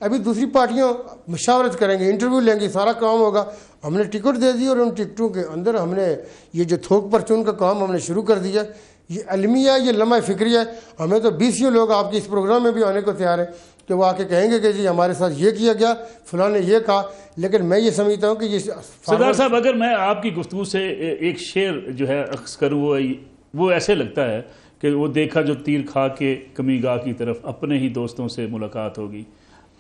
ابھی دوسری پارٹیاں مشاورت کریں گے, انٹرویو لیں گے, سارا کام ہوگا. ہم نے ٹکٹ دے دی اور ان ٹکٹوں کے اندر ہم نے یہ جو تھوک پرچون کا کام ہم نے شروع کر دیا. یہ المیہ, یہ لمحہ فکری ہے. ہمیں تو 20 لوگ آپ کے اس پروگرام میں بھی آنے کو تیار ہیں کہ وہ آ کے کہیں گے کہ جی ہمارے ساتھ یہ کیا گیا, فلاں نے یہ کہا. لیکن میں یہ سمجھتا ہوں کہ یہ سردار صاحب اگر میں آپ کی گفتگو سے ایک شعر جو ہے اخذ کروں, وہ ایسے لگتا ہے کہ وہ دیکھا جو تیر کھا کے کمی گاہ کی طرف اپنے ہی دوستوں سے ملاقات ہوگی.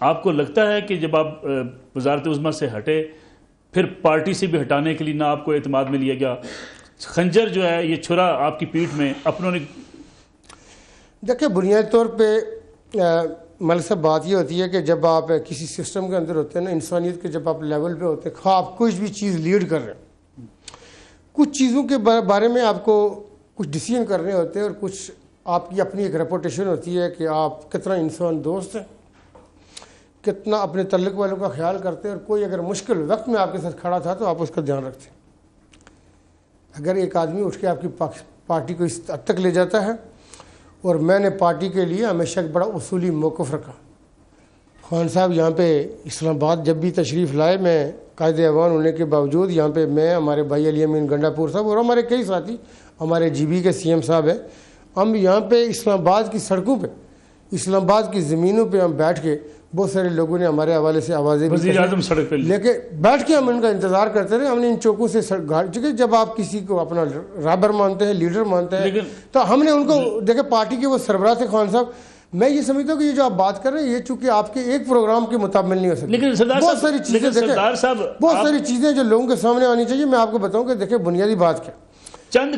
آپ کو لگتا ہے کہ جب آپ وزارت عظمیٰ سے ہٹے پھر پارٹی سے بھی ہٹانے کے لیے نہ آپ کو اعتماد میں لیا گیا, خنجر جو ہے یہ چھرا آپ کی پیٹھ میں اپنوں نے؟ دیکھیں بنیادی طور پہ ملک صاحب بات یہ ہوتی ہے کہ جب آپ کسی سسٹم کے اندر ہوتے ہیں نا, انسانیت کے جب آپ لیول پہ ہوتے ہیں, خواہ آپ کچھ بھی چیز لیڈ کر رہے ہیں, کچھ چیزوں کے بارے میں آپ کو کچھ ڈیسیژن کرنے ہوتے ہیں اور کچھ آپ کی اپنی ایک ریپوٹیشن ہوتی ہے کہ آپ کتنا انسان دوست ہیں, کتنا اپنے تعلق والوں کا خیال کرتے ہیں, اور کوئی اگر مشکل وقت میں آپ کے ساتھ کھڑا تھا تو آپ اس کا دھیان رکھتے ہیں. اگر ایک آدمی اٹھ کے آپ کی پارٹی کو اس حد تک لے جاتا ہے, اور میں نے پارٹی کے لیے ہمیشہ ایک بڑا اصولی موقف رکھا. خان صاحب یہاں پہ اسلام آباد جب بھی تشریف لائے, میں قائد ایوان ہونے کے باوجود یہاں پہ میں, ہمارے بھائی علی امین گنڈا پور صاحب اور ہمارے کئی ساتھی, ہمارے جی بی کے سی ایم صاحب ہیں, ہم یہاں پہ اسلام آباد کی سڑکوں پہ, اسلام آباد کی زمینوں پہ ہم بیٹھ کے, بہت سارے لوگوں نے ہمارے حوالے سے آوازیں لے کے بیٹھ کے ہم ان کا انتظار کرتے رہے. ہم نے ان چوکوں سے چونکہ جب آپ کسی کو اپنا رابر مانتے ہیں, لیڈر مانتے ہیں, تو ہم نے ان کو دیکھے پارٹی کے وہ سربراہ تھے خان صاحب. میں یہ سمجھتا ہوں کہ یہ جو آپ بات کر رہے ہیں یہ چونکہ آپ کے ایک پروگرام کے مطابق نہیں ہو سکتی. لیکن بہت ساری چیزیں بہت ساری چیزیں جو لوگوں کے سامنے آنی چاہیے. میں آپ کو بتاؤں کہ دیکھیں بنیادی بات کیا, چند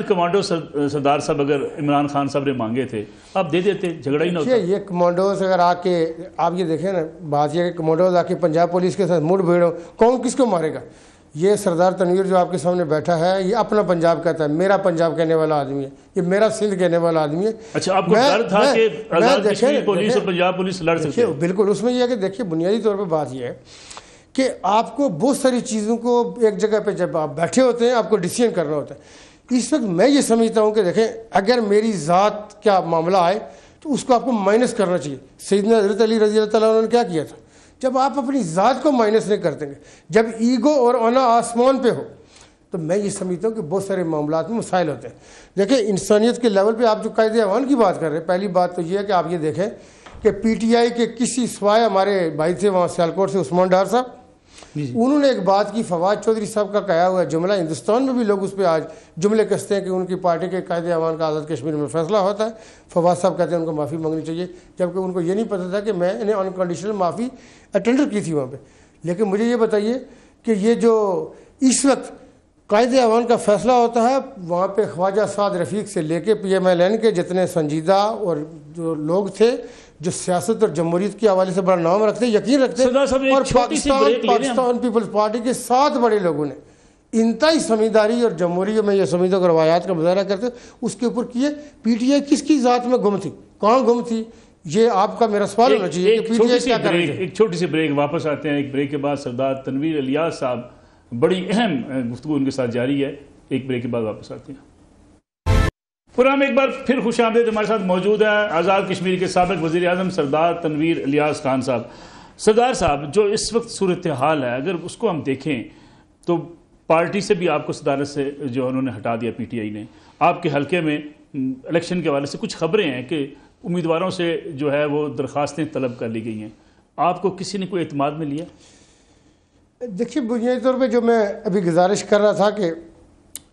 کمانڈو سردار صاحب اگر عمران خان صاحب نے مانگے تھے آپ دے دیتے, جھگڑا ہی نہ ہوتا. یہ کمانڈوز اگر آ کے آپ یہ دیکھیں نا, بات یہ ہے کہ کمانڈوز آ کے پنجاب پولیس کے ساتھ مڑ بھیڑ ہو, کون کس کو مارے گا؟ یہ سردار تنویر جو آپ کے سامنے بیٹھا ہے یہ اپنا پنجاب کہتا ہے, میرا پنجاب کہنے والا آدمی ہے, یہ میرا سندھ کہنے والا آدمی ہے. اچھا, آپ کو ڈر تھا کہ آزاد کشمیر پولیس اور پنجاب پولیس لڑ سکتے ہیں؟ بالکل. اس میں یہ ہے کہ دیکھیے بنیادی طور پہ بات یہ ہے کہ آپ کو بہت ساری چیزوں کو ایک جگہ پہ جب آپ بیٹھے ہوتے ہیں آپ کو ڈیسیژن کرنا ہوتا ہے. اس وقت میں یہ سمجھتا ہوں کہ دیکھیں اگر میری ذات کیا معاملہ آئے تو اس کو آپ کو مائنس کرنا چاہیے. سیدنا حضرت علی رضی اللہ تعالیٰ عنہ نے کیا کیا تھا, جب آپ اپنی ذات کو مائنس نہیں کرتے گے, جب ایگو اور انا آسمان پہ ہو, تو میں یہ سمجھتا ہوں کہ بہت سارے معاملات میں مسائل ہوتے ہیں. دیکھیں انسانیت کے لیول پہ آپ جو قائد ایوان کی بات کر رہے ہیں, پہلی بات تو یہ ہے کہ آپ یہ دیکھیں کہ پی ٹی آئی کے کسی سوائے ہمارے بھائی تھے وہاں سیالکوٹ سے عثمان ڈار صاحب, انہوں نے ایک بات کی, فواد چودھری صاحب کا کہا ہوا جملہ, ہندوستان میں بھی لوگ اس پہ آج جملے کستے ہیں کہ ان کی پارٹی کے قائد ایوان کا آزاد کشمیر میں فیصلہ ہوتا ہے. فواد صاحب کہتے ہیں ان کو معافی مانگنی چاہیے, جبکہ ان کو یہ نہیں پتہ تھا کہ میں انہیں انکنڈیشنل معافی اٹینڈر کی تھی وہاں پہ. لیکن مجھے یہ بتائیے کہ یہ جو اس وقت قائد ایوان کا فیصلہ ہوتا ہے, وہاں پہ خواجہ سعد رفیق سے لے کے پی ایم ایل این کے جتنے سنجیدہ اور جو لوگ تھے جو سیاست اور جمہوریت کے حوالے سے بڑا نام رکھتے, یقین رکھتے, اور پاکستان پیپلز پارٹی کے 7 بڑے لوگوں نے انتہائی سمجھداری اور جمہوریت میں یہ سمجھدار اور روایات کا مظاہرہ کرتے اس کے اوپر کیے. پی ٹی آئی کس کی ذات میں گم تھی, کہاں گم تھی, یہ آپ کا میرا سوال ہونا چاہیے کہ پی ٹی آئی کیا کر رہی ہے. ایک چھوٹی سی بریک, واپس آتے ہیں. ایک بریک کے بعد سردار تنویر الیاس صاحب, بڑی اہم گفتگو ان کے ساتھ جاری ہے. ایک بریک کے بعد واپس آتے ہیں. پروگرام ایک بار پھر خوش آمدید. ہمارے ساتھ موجود ہے آزاد کشمیر کے سابق وزیر اعظم سردار تنویر الیاس خان صاحب. سردار صاحب, جو اس وقت صورتحال ہے اگر اس کو ہم دیکھیں تو پارٹی سے بھی آپ کو صدارت سے جو انہوں نے ہٹا دیا پی ٹی آئی نے. آپ کے حلقے میں الیکشن کے حوالے سے کچھ خبریں ہیں کہ امیدواروں سے جو ہے وہ درخواستیں طلب کر لی گئی ہیں. آپ کو کسی نے کوئی اعتماد میں لیا؟ دیکھیے بنیادی طور پہ جو میں ابھی گزارش کر رہا تھا کہ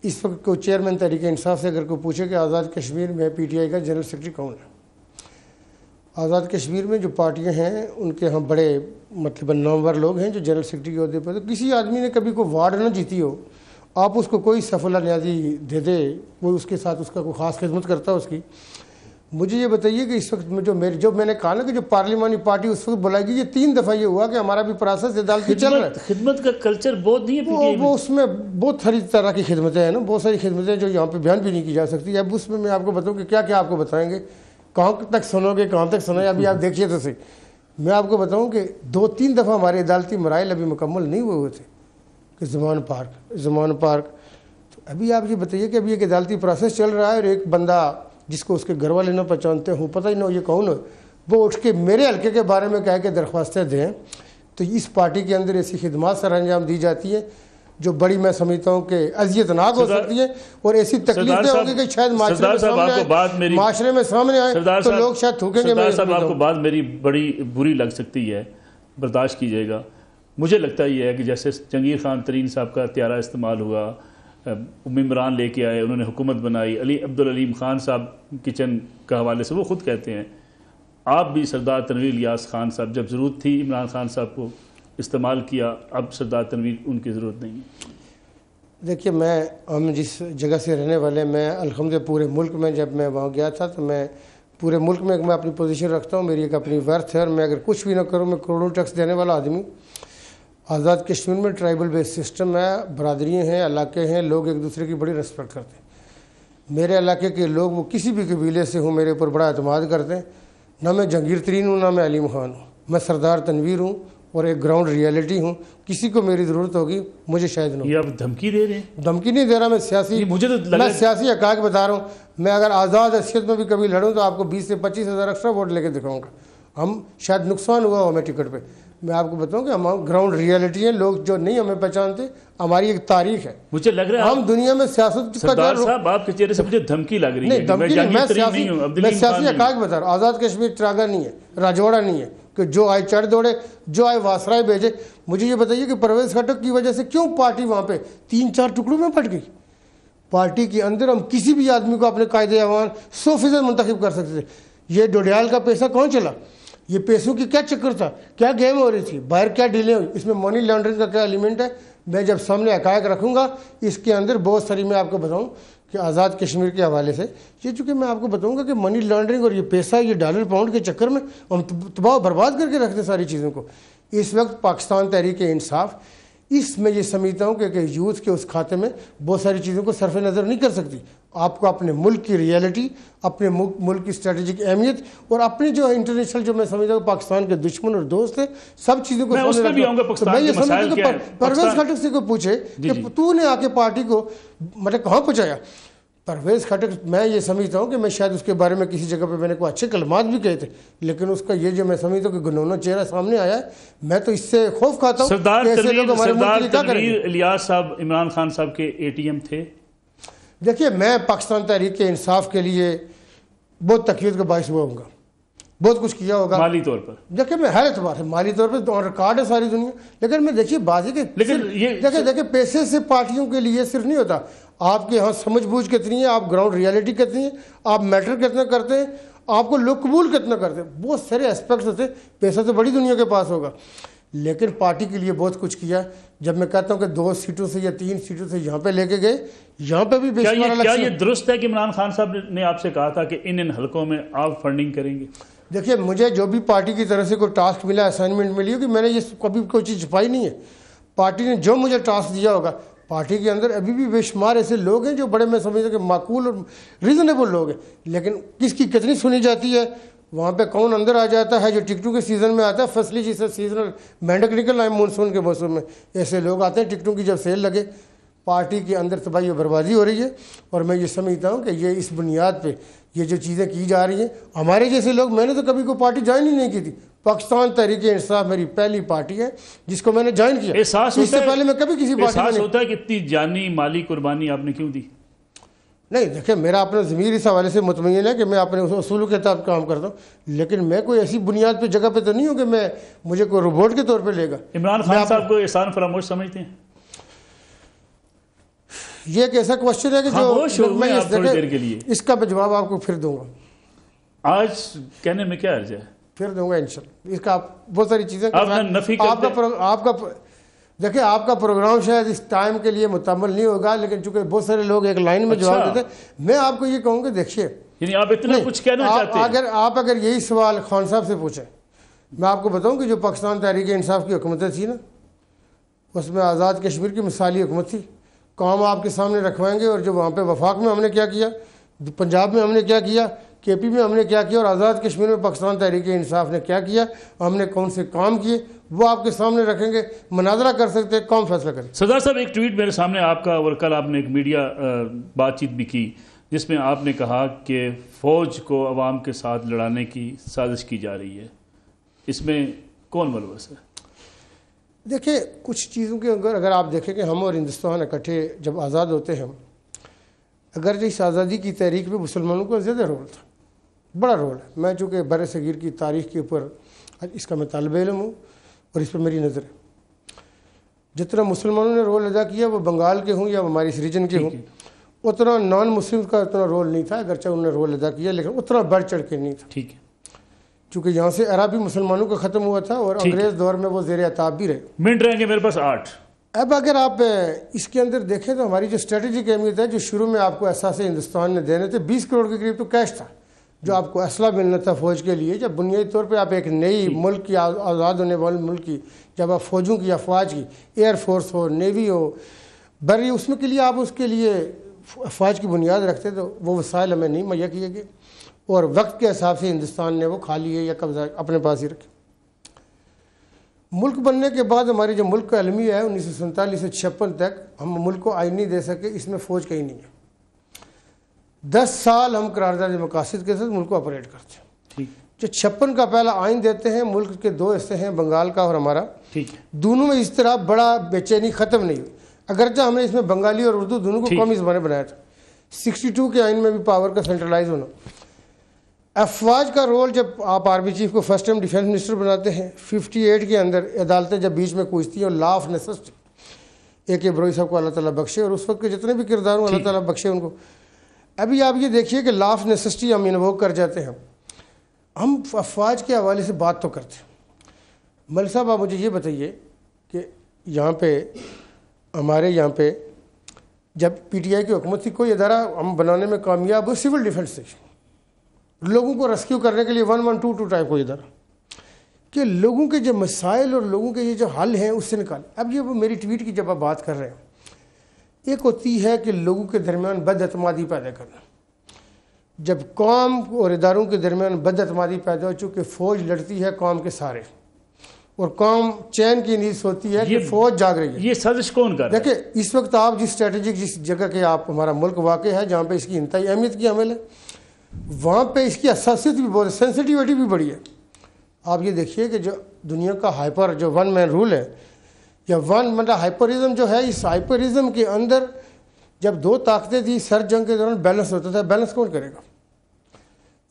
اس وقت کو چیئرمین تحریک انصاف سے اگر کوئی پوچھے کہ آزاد کشمیر میں پی ٹی آئی کا جنرل سیکرٹری کون ہے. آزاد کشمیر میں جو پارٹیاں ہیں ان کے ہاں بڑے مطلب نامور لوگ ہیں جو جنرل سیکرٹری کے عہدے پر. تو کسی آدمی نے کبھی کوئی وارڈ نہ جیتی ہو, آپ اس کو کوئی سیف اللہ نیازی دے دے, وہ اس کے ساتھ اس کا کوئی خاص خدمت کرتا ہے اس کی. مجھے یہ بتائیے کہ اس وقت جو میں نے کہا نا کہ جو پارلیمانی پارٹی اس وقت بلائے گی, یہ 3 دفعہ یہ ہوا کہ ہمارا بھی پروسیس عدالتی چل رہا ہے. خدمت کا کلچر بہت نہیں ہے وہ اس میں بہت ساری طرح کی خدمتیں ہیں نا, بہت ساری خدمتیں جو یہاں پہ بیان بھی نہیں کی جا سکتی. اب اس میں آپ کو بتاؤں کہ کیا کیا آپ کو بتائیں گے, کہاں تک سنو گے, کہاں تک سنو گے. ابھی آپ دیکھیے تو صحیح, میں آپ کو بتاؤں کہ 2-3 دفعہ ہمارے عدالتی مراحل ابھی مکمل نہیں ہوئے تھے کہ زمان پارک. تو ابھی آپ یہ بتائیے کہ ابھی ایک عدالتی پروسیس چل رہا ہے, اور ایک بندہ جس کو اس کے گھر والے نہ پہچانتے ہوں, پتہ ہی نہ ہو یہ کون ہے, وہ اٹھ کے میرے حلقے کے بارے میں کہہ کے درخواستیں دیں. تو اس پارٹی کے اندر ایسی خدمات سر انجام دی جاتی ہیں جو بڑی میں سمجھتا ہوں کہ اذیت ناک ہو سکتی ہے, اور ایسی تکلیفیں ہوں گی کہ شاید معاشرے میں سامنے آئے تو لوگ شاید تھوکیں گے. سردار صاحب آپ کو بات میری بڑی بری لگ سکتی ہے, برداشت کیجیے گا. مجھے لگتا یہ ہے کہ جیسے جہانگیر خان ترین صاحب کا ہتھیارہ استعمال ہوا, ممبران لے کے آئے, انہوں نے حکومت بنائی, عبدالعلیم خان صاحب کچن کا حوالے سے وہ خود کہتے ہیں, آپ بھی سردار تنویر الیاس خان صاحب جب ضرورت تھی عمران خان صاحب کو استعمال کیا, اب سردار تنویر ان کی ضرورت نہیں ہے. دیکھیے ہم جس جگہ سے رہنے والے, میں الحمدللہ پورے ملک میں جب میں وہاں گیا تھا تو میں پورے ملک میں اپنی پوزیشن رکھتا ہوں, میری ایک اپنی ورتھ ہے, اور میں اگر کچھ بھی نہ کروں میں کروڑوں ٹیکس دینے والا آدمی. آزاد کشمیر میں ٹرائبل بیس سسٹم ہے, برادریاں ہیں, علاقے ہیں, لوگ ایک دوسرے کی بڑی ریسپیکٹ کرتے ہیں. میرے علاقے کے لوگ وہ کسی بھی قبیلے سے ہوں میرے اوپر بڑا اعتماد کرتے ہیں. نہ میں جہانگیر ترین ہوں, نہ میں علیم خان ہوں, میں سردار تنویر ہوں اور ایک گراؤنڈ ریئلٹی ہوں. کسی کو میری ضرورت ہوگی مجھے شاید نہیں. یہ آپ دھمکی دے رہے ہیں؟ دھمکی نہیں دے رہا, میں سیاسی حقائق بتا رہا ہوں. میں اگر آزاد حیثیت میں بھی کبھی لڑوں تو آپ کو 20 سے 25 ہزار ایکسٹرا ووٹ لے کے دکھاؤں گا. ہم شاید نقصان ہوا ہو ہمیں ٹکٹ پہ. میں آپ کو بتاؤں کہ ہم گراؤنڈ ریئلٹی ہیں, لوگ جو نہیں ہمیں پہچانتے, ہماری ایک تاریخ ہے. مجھے لگ رہا ہے ہم دنیا میں سیاست سردار صاحب آپ کے چہرے سے مجھے دھمکی لگ رہی ہے. میں سیاسی حقائق بتا رہا ہوں. آزاد کشمیر ٹراگا نہیں ہے, راجوڑا نہیں ہے کہ جو آئے چڑھ دوڑے, جو آئے واسرائے بھیجے. مجھے یہ بتائیے کہ پرویز خٹک کی وجہ سے کیوں پارٹی وہاں پہ 3-4 ٹکڑوں میں پھٹ گئی. پارٹی کے اندر ہم کسی بھی آدمی کو اپنے قائد اعوان 100% منتخب کر سکتے تھے. یہ ڈوڈیال کا پیسہ کون چلا, یہ پیسوں کی کیا چکر تھا, کیا گیم ہو رہی تھی, باہر کیا ڈیلیں ہوئی, اس میں منی لانڈرنگ کا کیا ایلیمنٹ ہے. میں جب سامنے حقائق رکھوں گا اس کے اندر بہت ساری میں آپ کو بتاؤں کہ آزاد کشمیر کے حوالے سے یہ, چونکہ میں آپ کو بتاؤں گا کہ منی لانڈرنگ اور یہ پیسہ یہ ڈالر پاؤنڈ کے چکر میں ہم تباہ و برباد کر کے رکھتے ساری چیزوں کو. اس وقت پاکستان تحریک انصاف اس میں یہ سمجھتا ہوں کہ یوتھ کے اس کھاتے میں بہت ساری چیزوں کو صرف نظر نہیں کر سکتی. آپ کو اپنے ملک کی ریئلٹی, اپنے ملک کی اسٹریٹجک اہمیت, اور اپنی جو انٹرنیشنل جو میں سمجھتا ہوں پاکستان کے دشمن اور دوست ہیں, سب چیزوں کو میں یہ سمجھتا ہوں کہ پرویز خٹک سے کوئی پوچھے کہ تو نے آ کے پارٹی کو مطلب کہاں پہنچایا. پرویز خٹک میں یہ سمجھتا ہوں کہ میں شاید اس کے بارے میں کسی جگہ پہ میں نے کوئی اچھے کلمات بھی کہے تھے, لیکن اس کا یہ جو میں سمجھتا ہوں کہ گنونا چہرہ سامنے آیا ہے, میں تو اس سے خوف کھاتا ہوں. سردار تنویر الیاس صاحب عمران خان صاحب کے ATM تھے. دیکھیے میں پاکستان تحریک انصاف کے لیے بہت تکلیف کا باعث ہوا ہوں گا, بہت کچھ کیا ہوگا مالی طور پر. دیکھیں میں ہر اعتبار ہے, مالی طور پہ ریکارڈ ہے ساری دنیا, لیکن میں دیکھیے بات ہے کہ دیکھیں پیسے سے پارٹیوں کے لیے صرف نہیں ہوتا. آپ کے یہاں سمجھ بوجھ کتنی ہے, آپ گراؤنڈ ریئلٹی کتنی ہے, آپ میٹر کتنا کرتے ہیں, آپ کو لوگ قبول کتنا کرتے ہیں, بہت سارے اسپیکٹس ہوتے ہیں. پیسہ تو بڑی دنیا کے پاس ہوگا, لیکن پارٹی کے لیے بہت کچھ کیا. جب میں کہتا ہوں کہ 2 سیٹوں سے یا 3 سیٹوں سے یہاں پہ لے کے گئے, یہاں پہ بھی کیا یہ درست ہے کہ عمران خان صاحب نے آپ سے کہا تھا کہ ان حلقوں میں آپ فنڈنگ کریں گے؟ دیکھیے مجھے جو بھی پارٹی کی طرف سے کوئی ٹاسک ملا, اسائنمنٹ ملی ہوگی, میں نے یہ کبھی کوئی چیز چھپائی نہیں ہے. پارٹی نے جو مجھے ٹاسک دیا ہوگا, پارٹی کے اندر ابھی بھی بے شمار ایسے لوگ ہیں جو بڑے میں سمجھتا کہ معقول اور ریزنیبل لوگ ہیں, لیکن کس کی کتنی سنی جاتی ہے, وہاں پہ کون اندر آ جاتا ہے جو ٹکٹوں کے سیزن میں آتا ہے, فصلی جسے سیزنل مینڈک نکل آئے مونسون کے موسم میں, ایسے لوگ آتے ہیں ٹکٹوں کی جب سیل لگے. پارٹی کے اندر تباہی و بربادی ہو رہی ہے, اور میں یہ سمجھتا ہوں کہ یہ اس بنیاد پہ یہ جو چیزیں کی جا رہی ہیں, ہمارے جیسے لوگ, میں نے تو کبھی کوئی پارٹی جوائن ہی نہیں کی تھی. پاکستان تحریک انصاف میری پہلی پارٹی ہے جس کو میں نے جوائن کیا. اس سے پہلے میں کبھی کسی پارٹی میں ہوتا ہے کہ اتنی جانی مالی قربانی آپ نے کیوں دی؟ نہیں دیکھیں میرا اپنا ضمیر اس حوالے سے مطمئن ہے کہ میں اپنے اصولوں کے تحت کام کرتا ہوں، لیکن میں کوئی ایسی بنیاد پہ جگہ پہ تو نہیں ہوں کہ مجھے کوئی روبوٹ کے طور پہ لے گا۔ عمران خان صاحب کو احسان فراموش سمجھتے ہیں؟ یہ ایک ایسا کوشچن ہے کہ جو میں تھوڑی دیر کے لیے اس کا جواب آپ کو پھر دوں گا۔ آج کہنے میں کیا عرض ہے؟ پھر دوں گا انشاءاللہ۔ اس کا بہت ساری چیزیں دیکھیں آپ کا پروگرام شاید اس ٹائم کے لیے مکمل نہیں ہوگا، لیکن چونکہ بہت سارے لوگ ایک لائن میں جواب دیتے ہیں، میں آپ کو یہ کہوں کہ دیکھیے، یعنی آپ اتنا کچھ کہنا چاہتے ہیں؟ اگر یہی سوال خان صاحب سے پوچھیں، میں آپ کو بتاؤں کہ جو پاکستان تحریک انصاف کی حکومتیں تھی نا، اس میں آزاد کشمیر کی مثالی حکومت تھی، کام آپ کے سامنے رکھوائیں گے، اور جو وہاں پہ وفاق میں ہم نے کیا کیا، پنجاب میں ہم نے کیا کیا، کے پی میں ہم نے کیا کیا، اور آزاد کشمیر میں پاکستان تحریک انصاف نے کیا کیا، ہم نے کون سے کام کیے، وہ آپ کے سامنے رکھیں گے، مناظرہ کر سکتے ہیں، کون فیصلہ کریں۔ سردار صاحب ایک ٹویٹ میرے سامنے آپ کا، اور کل آپ نے ایک میڈیا بات چیت بھی کی جس میں آپ نے کہا کہ فوج کو عوام کے ساتھ لڑانے کی سازش کی جا رہی ہے، اس میں کون ملوث ہے؟ دیکھیں کچھ چیزوں کے اگر آپ دیکھیں کہ ہم اور ہندوستان اکٹھے جب آزاد ہوتے ہیں، اگر اس آزادی کی تحریک میں مسلمانوں کا زیادہ رول تھا، بڑا رول ہے۔ میں چونکہ بر صغیر کی تاریخ کے اوپر اس کا میں طالب علم ہوں اور اس پہ میری نظر ہے، جتنا مسلمانوں نے رول ادا کیا وہ بنگال کے ہوں یا ہماری اس ریجن کے ہوں، اتنا نان مسلم کا اتنا رول نہیں تھا، اگرچہ انہوں نے رول ادا کیا لیکن اتنا بڑھ چڑھ کے نہیں تھا، ٹھیک ہے، چونکہ یہاں سے عربی مسلمانوں کا ختم ہوا تھا اور انگریز دور میں وہ زیر عتاب بھی رہے۔ منٹ رہیں گے میرے پاس 8۔ اب اگر آپ اس کے اندر دیکھیں تو ہماری جو اسٹریٹجک اہمیت ہے، جو شروع میں آپ کو احساس ہندوستان نے دینے تھے، 20 کروڑ کے قریب تو کیش تھا جو آپ کو اسلحہ ملنا تھا فوج کے لیے، جب بنیادی طور پہ آپ ایک نئی ملک کی آزاد ہونے والے ملک کی جب آپ فوجوں کی افواج کی، ایئر فورس ہو، نیوی ہو، بری، اس میں کے لیے آپ اس کے لیے افواج کی بنیاد رکھتے تو وہ وسائل ہمیں نہیں مہیا کیے گئے، اور وقت کے حساب سے ہندوستان نے وہ کھا لیے یا قبضہ اپنے پاس ہی رکھے۔ ملک بننے کے بعد ہماری جو ملک کا المیہ ہے 1947 سے 56 تک ہم ملک کو آئین نہیں دے سکے، اس میں فوج کہیں نہیں ہے۔ 10 سال ہم قرارداد مقاصد کے ساتھ ملک کو آپریٹ کرتے ہیں۔ جو 56 کا پہلا آئین دیتے ہیں، ملک کے 2 حصے ہیں، بنگال کا اور ہمارا، دونوں میں اس طرح بڑا بے چینی ختم نہیں ہوئی، اگرچہ ہم نے اس میں بنگالی اور اردو دونوں کو قومی زبانیں بنایا تھا۔ 62 کے آئین میں بھی پاور کا سینٹرلائز ہونا۔ افواج کا رول، جب آپ آرمی چیف کو فرسٹ ٹائم ڈیفینس منسٹر بناتے ہیں، 58 کے اندر عدالتیں جب بیچ میں کوستی ہیں اور لا آف نیسسٹی، اے کے بروئی صاحب کو اللہ تعالیٰ بخشے اور اس وقت کے جتنے بھی کردار ہوں اللہ تعالیٰ بخشے ان کو۔ ابھی آپ یہ دیکھیے کہ لا آف نیسسٹی ہم انووک کر جاتے ہیں، ہم افواج کے حوالے سے بات تو کرتے ہیں۔ ملک صاحب آپ مجھے یہ بتائیے کہ یہاں پہ ہمارے یہاں پہ جب پی ٹی آئی کی حکومت تھی، کوئی ادارہ ہم بنانے میں کامیاب ہو، سول ڈیفنس سے لوگوں کو ریسکیو کرنے کے لیے 112 ٹائپ کوئی ادارہ، کہ لوگوں کے جو مسائل اور لوگوں کے یہ جو حل ہیں اس سے نکالیں۔ اب یہ میری ٹویٹ کی جب آپ بات کر رہے ہیں، ایک ہوتی ہے کہ لوگوں کے درمیان بد اعتمادی پیدا کرنا، جب قوم اور اداروں کے درمیان بد اعتمادی پیدا ہو، چونکہ فوج لڑتی ہے قوم کے سارے اور قوم چین کی نیند سوتی ہے کہ فوج جاگ رہی ہے۔ یہ سازش کون کر رہا ہے؟ دیکھیں اس وقت آپ جس اسٹریٹجک جس جگہ کے آپ ہمارا ملک واقع ہے، جہاں پہ اس کی انتہائی اہمیت کی عمل ہے، وہاں پہ اس کی حساسیت بھی بہت ہے، سینسٹیوٹی بھی بڑی ہے۔ آپ یہ دیکھیے کہ جو دنیا کا ہائپر جو ون مین رول ہے یا مطلب ہائپرزم جو ہے، اس ہائپرزم کے اندر جب 2 طاقتیں تھیں سر جنگ کے دوران بیلنس ہوتا تھا، بیلنس کون کرے گا؟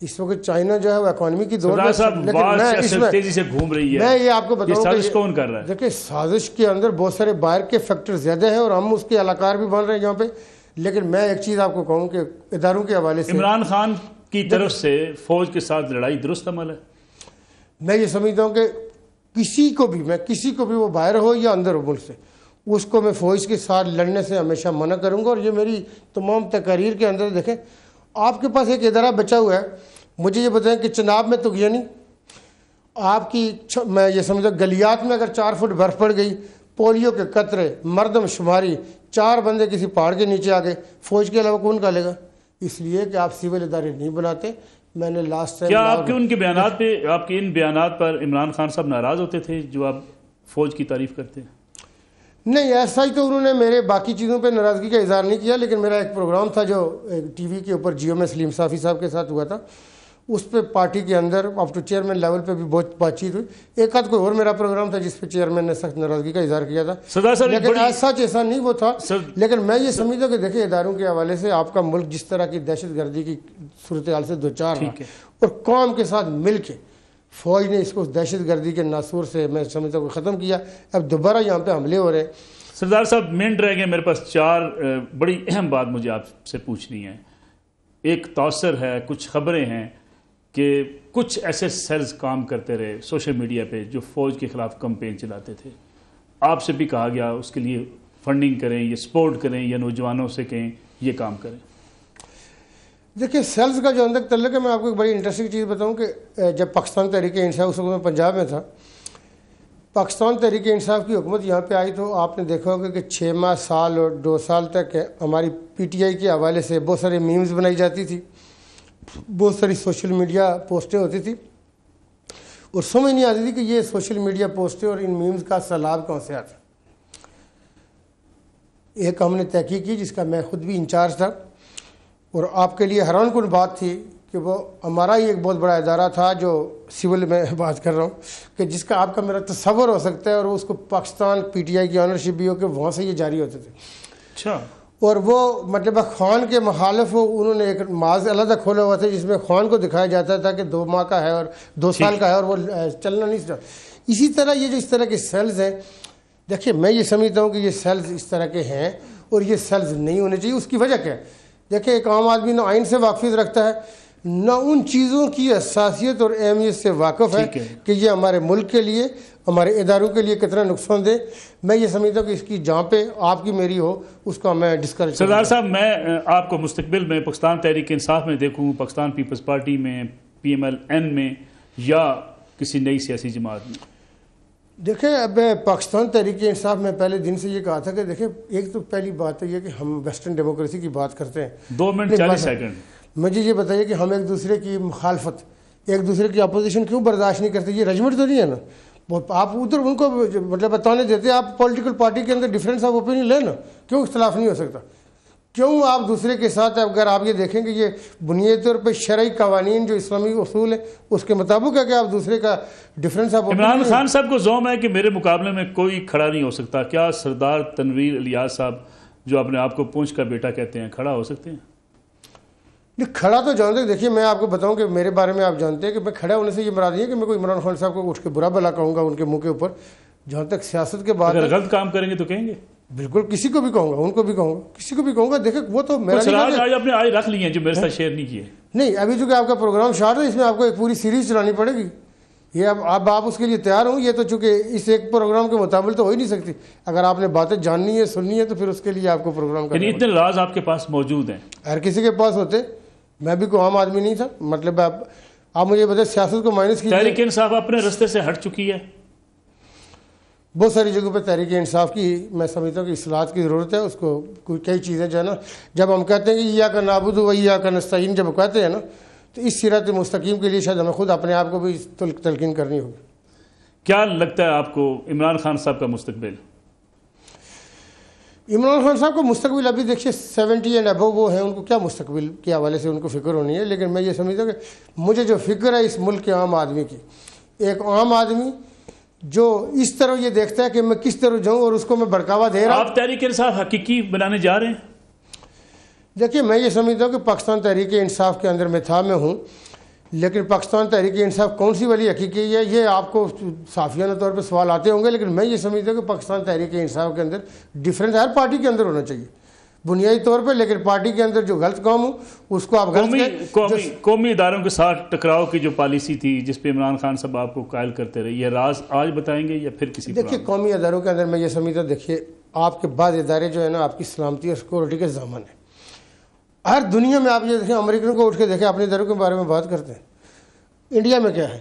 اس وقت چائنا جو ہے وہ اکانومی کی دور میں، لیکن تیزی سے گھوم رہی ہے، میں یہ آپ کو بتاؤں سازش کون کر رہا ہے؟ دیکھیں سازش کے اندر بہت سارے باہر کے فیکٹر زیادہ ہیں اور ہم اس کے علاقار بھی بن رہے ہیں یہاں پہ، لیکن میں ایک چیز آپ کو کہوں کہ اداروں کے حوالے سے عمران خان کی طرف سے فوج کے ساتھ لڑائی درست عمل ہے؟ میں یہ سمجھتا ہوں کہ کسی کو بھی وہ باہر ہو یا اندر ہو ملک سے، اس کو میں فوج کے ساتھ لڑنے سے ہمیشہ منع کروں گا، اور یہ میری تمام تقاریر کے اندر دیکھیں۔ آپ کے پاس ایک ادارہ بچا ہوا ہے، مجھے یہ بتائیں کہ چناب میں تو یعنی آپ کی میں یہ سمجھتا ہوں گلیات میں اگر 4 فٹ برف پڑ گئی، پولیو کے قطرے، مردم شماری، 4 بندے کسی پہاڑ کے نیچے آ گئے، فوج کے علاوہ کون کھا لے گا؟ اس لیے کہ آپ سول ادارے نہیں بناتے۔ میں نے لاسٹ ٹائم، کیا آپ کے ان کے بیانات پہ، آپ کے ان بیانات پر عمران خان صاحب ناراض ہوتے تھے جو آپ فوج کی تعریف کرتے ہیں؟ نہیں، ایسا ہی تو انہوں نے میرے باقی چیزوں پہ ناراضگی کا اظہار نہیں کیا، لیکن میرا ایک پروگرام تھا جو ٹی وی کے اوپر جیو میں سلیم صافی صاحب کے ساتھ ہوا تھا، اس پہ پارٹی کے اندر اپ ٹو چیئرمین لیول پہ بھی بہت بات چیت ہوئی. ایک آدھ کوئی اور میرا پروگرام تھا جس پہ چیئرمین نے سخت ناراضگی کا اظہار کیا تھا, لیکن سچ ایسا نہیں وہ تھا. لیکن میں یہ سمجھتا ہوں کہ دیکھیں اداروں کے حوالے سے آپ کا ملک جس طرح کی دہشت گردی کی صورتحال سے دوچار رہا اور قوم کے ساتھ مل کے فوج نے اس کو دہشت گردی کے ناسور سے میں سمجھتا ہوں ختم کیا. اب دوبارہ یہاں پہ حملے ہو رہے ہیں. سردار صاحب منٹ رہ گئے میرے پاس, 4 بڑی اہم بات مجھے آپ سے پوچھنی ہے. ایک تاثر ہے, کچھ خبریں ہیں کہ کچھ ایسے سیلز کام کرتے رہے سوشل میڈیا پہ جو فوج کے خلاف کمپین چلاتے تھے. آپ سے بھی کہا گیا اس کے لیے فنڈنگ کریں یا سپورٹ کریں یا نوجوانوں سے کہیں یہ کام کریں. دیکھیں سیلز کا جو اندر تعلق ہے, میں آپ کو ایک بڑی انٹرسٹنگ چیز بتاؤں کہ جب پاکستان تحریک انصاف اس وقت میں پنجاب میں تھا, پاکستان تحریک انصاف کی حکومت یہاں پہ آئی تو آپ نے دیکھا ہوگا کہ 6 ماہ سال اور 2 سال تک ہماری پی ٹی آئی کے حوالے سے بہت سارے میمز بنائی جاتی تھی, بہت ساری سوشل میڈیا پوسٹیں ہوتی تھی اور سمجھ نہیں آتی تھی کہ یہ سوشل میڈیا پوسٹیں اور ان میمز کا سیلاب کہاں سے آتا. ایک ہم نے تحقیق کی جس کا میں خود بھی انچارج تھا اور آپ کے لیے حیران کن بات تھی کہ وہ ہمارا ہی ایک بہت بڑا ادارہ تھا جو سول میں بات کر رہا ہوں کہ جس کا آپ کا میرا تصور ہو سکتا ہے, اور اس کو پاکستان پی ٹی آئی کی آنرشپ بھی ہو کہ وہاں سے یہ جاری ہوتے تھے. اچھا. اور وہ مطلب خان کے مخالف انہوں نے ایک معاذ علیحدہ کھولا ہوا تھا جس میں خان کو دکھایا جاتا تھا کہ 2 ماہ کا ہے اور 2 سال کا ہے اور وہ چلنا نہیں چاہتا. اسی طرح یہ جو اس طرح کے سیلز ہیں, دیکھیے میں یہ سمجھتا ہوں کہ یہ سیلز اس طرح کے ہیں اور یہ سیلز نہیں ہونے چاہیے. اس کی وجہ کیا ہے؟ دیکھیں ایک عام آدمی نہ آئین سے واقفیت رکھتا ہے, نہ ان چیزوں کی حساسیت اور اہمیت سے واقف ہے کہ یہ ہمارے ملک کے لیے, ہمارے اداروں کے لیے کتنا نقصان دہ. میں یہ سمجھتا ہوں کہ اس کی جہاں پہ آپ کی میری ہو اس کا میں ڈسکریج. سردار صاحب میں آپ کو مستقبل میں پاکستان تحریک انصاف میں دیکھوں, پاکستان پیپلز پارٹی میں, پی ایم ایل این میں, یا کسی نئی سیاسی جماعت میں؟ دیکھیں اب پاکستان تحریک انصاف میں پہلے دن سے یہ کہا تھا کہ دیکھیں ایک تو پہلی بات ہے یہ کہ ہم ویسٹرن ڈیموکریسی کی بات کرتے ہیں. 2 منٹ 40 سیکنڈ. مجھے یہ بتائیے کہ ہم ایک دوسرے کی مخالفت, ایک دوسرے کی اپوزیشن کیوں برداشت نہیں کرتے؟ یہ رجمنٹ تو نہیں ہے نا. آپ ادھر ان کو مطلب بتانے دیتے, آپ پولیٹیکل پارٹی کے اندر ڈفرینس آف اوپینین لیں نا, کیوں اختلاف نہیں ہو سکتا؟ کیوں آپ دوسرے کے ساتھ, اگر آپ یہ دیکھیں کہ یہ بنیادی طور پہ شرعی قوانین جو اسلامی اصول ہے اس کے مطابق ہے کہ آپ دوسرے کا difference of opinion. Imran Khan صاحب کو زوم ہے کہ میرے مقابلے میں کوئی کھڑا نہیں ہو سکتا. کیا سردار تنویر الیاس صاحب جو اپنے آپ کو پونچھ کا بیٹا کہتے ہیں کھڑا ہو سکتے ہیں؟ نہیں, کھڑا تو جانتے ہیں. دیکھیے میں آپ کو بتاؤں کہ میرے بارے میں آپ جانتے ہیں کہ میں کھڑا ہونے سے یہ مراد نہیں ہے کہ میں کوئی عمران خان صاحب کو اٹھ کے برا بلا کہوں گا ان کے منہ کے اوپر. جہاں تک سیاست کے بعد اگر غلط کام کریں گے تو کہیں گے؟ بالکل, کسی کو بھی کہوں گا, ان کو بھی کہوں گا, کسی کو بھی کہوں گا. دیکھیں وہ تو میرا آج اپنے آج رکھ لیے ہیں جو میرے ساتھ شیئر نہیں کیے. نہیں, ابھی چونکہ آپ کا پروگرام شارٹ ہے, اس میں آپ کو ایک پوری سیریز چلانی پڑے گی. یہ اب آپ اس کے لیے تیار ہوں. یہ تو چونکہ اس ایک پروگرام کے مطابق تو ہو ہی نہیں سکتی. اگر آپ نے باتیں جاننی ہے, سننی ہے, تو پھر اس کے لیے آپ کو پروگرام کرنا. اتنے راز آپ کے پاس موجود ہیں؟ ہر کسی کے پاس ہوتے. میں بھی کوئی عام آدمی نہیں تھا. مطلب آپ مجھے بتائیں سیاست کو مائنس کی. تحریک انصاف اپنے رستے سے ہٹ چکی ہے. بہت ساری جگہوں پہ تحریک انصاف کی میں سمجھتا ہوں کہ اصلاحات کی ضرورت ہے. اس کو کئی چیزیں جو ہے نا, جب ہم کہتے ہیں کہ ایاک نعبد و ایاک نستعین جب کہتے ہیں نا, تو اس صراط مستقیم کے لیے شاید ہمیں خود اپنے آپ کو بھی تلقین کرنی ہوگی. کیا لگتا ہے آپ کو عمران خان صاحب کا مستقبل؟ عمران خان صاحب کو مستقبل ابھی دیکھیے 70 اینڈ ابو وہ ہیں, ان کو کیا مستقبل کے حوالے سے ان کو فکر ہونی ہے. لیکن میں یہ سمجھتا ہوں کہ مجھے جو فکر ہے اس ملک کے عام آدمی کی, ایک عام آدمی جو اس طرح یہ دیکھتا ہے کہ میں کس طرح جاؤں اور اس کو میں بڑکاوا دے رہا ہوں. آپ تحریک انصاف حقیقی بنانے جا رہے ہیں؟ دیکھیے میں یہ سمجھتا ہوں کہ پاکستان تحریک انصاف کے اندر میں ہوں, لیکن پاکستان تحریک انصاف کون سی والی حقیقی ہے یہ آپ کو صافیانہ طور پہ سوال آتے ہوں گے. لیکن میں یہ سمجھتا ہوں کہ پاکستان تحریک انصاف کے اندر ڈفرینس ہر پارٹی کے اندر ہونا چاہیے بنیادی طور پہ. لیکن پارٹی کے اندر جو غلط کام ہو اس کو آپ قومی اداروں کے ساتھ ٹکراؤ کی جو پالیسی تھی جس پہ عمران خان صاحب آپ کو قائل کرتے رہے, یہ راز آج بتائیں گے یا پھر کسی؟ دیکھیے قومی اداروں کے اندر میں یہ سمجھتا ہوں, دیکھیے آپ کے بعض ادارے جو ہے نا آپ کی سلامتی اور سیکورٹی کے ضامن ہیں. ہر دنیا میں آپ یہ دیکھیں, امریکنوں کو اٹھ کے دیکھیں اپنے اداروں کے بارے میں بات کرتے ہیں. انڈیا میں کیا ہے,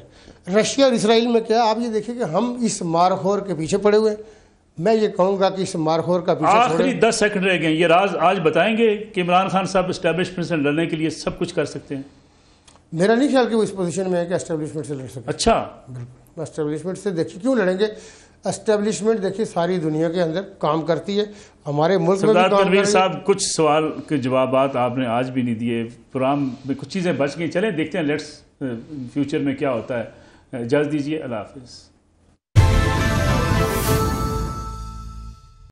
رشیا اور اسرائیل میں کیا ہے, آپ یہ دیکھیں کہ ہم اس مارخور کے پیچھے پڑے ہوئے ہیں. میں یہ کہوں گا کہ اس مارخور کا پیچھے آخری 10 سیکنڈ رہ گئے. یہ راز آج بتائیں گے کہ عمران خان صاحب اسٹیبلشمنٹ سے لڑنے کے لیے سب کچھ کر سکتے ہیں؟ میرا نہیں خیال کہ وہ اس پوزیشن میں ہے کہ اسٹیبلشمنٹ سے لڑ سکتے. اچھا, بالکل اسٹیبلشمنٹ سے دیکھیے کیوں لڑیں گے. اسٹیبلشمنٹ دیکھیے ساری دنیا کے اندر کام کرتی ہے, ہمارے ملک میں بھی کام تنویر صاحب کچھ سوال کے جوابات آپ نے آج بھی نہیں دیے. پروگرام میں کچھ چیزیں بچ گئی. چلیں دیکھتے ہیں, لیٹس فیوچر میں کیا ہوتا ہے. اجازت دیجیے, اللہ حافظ.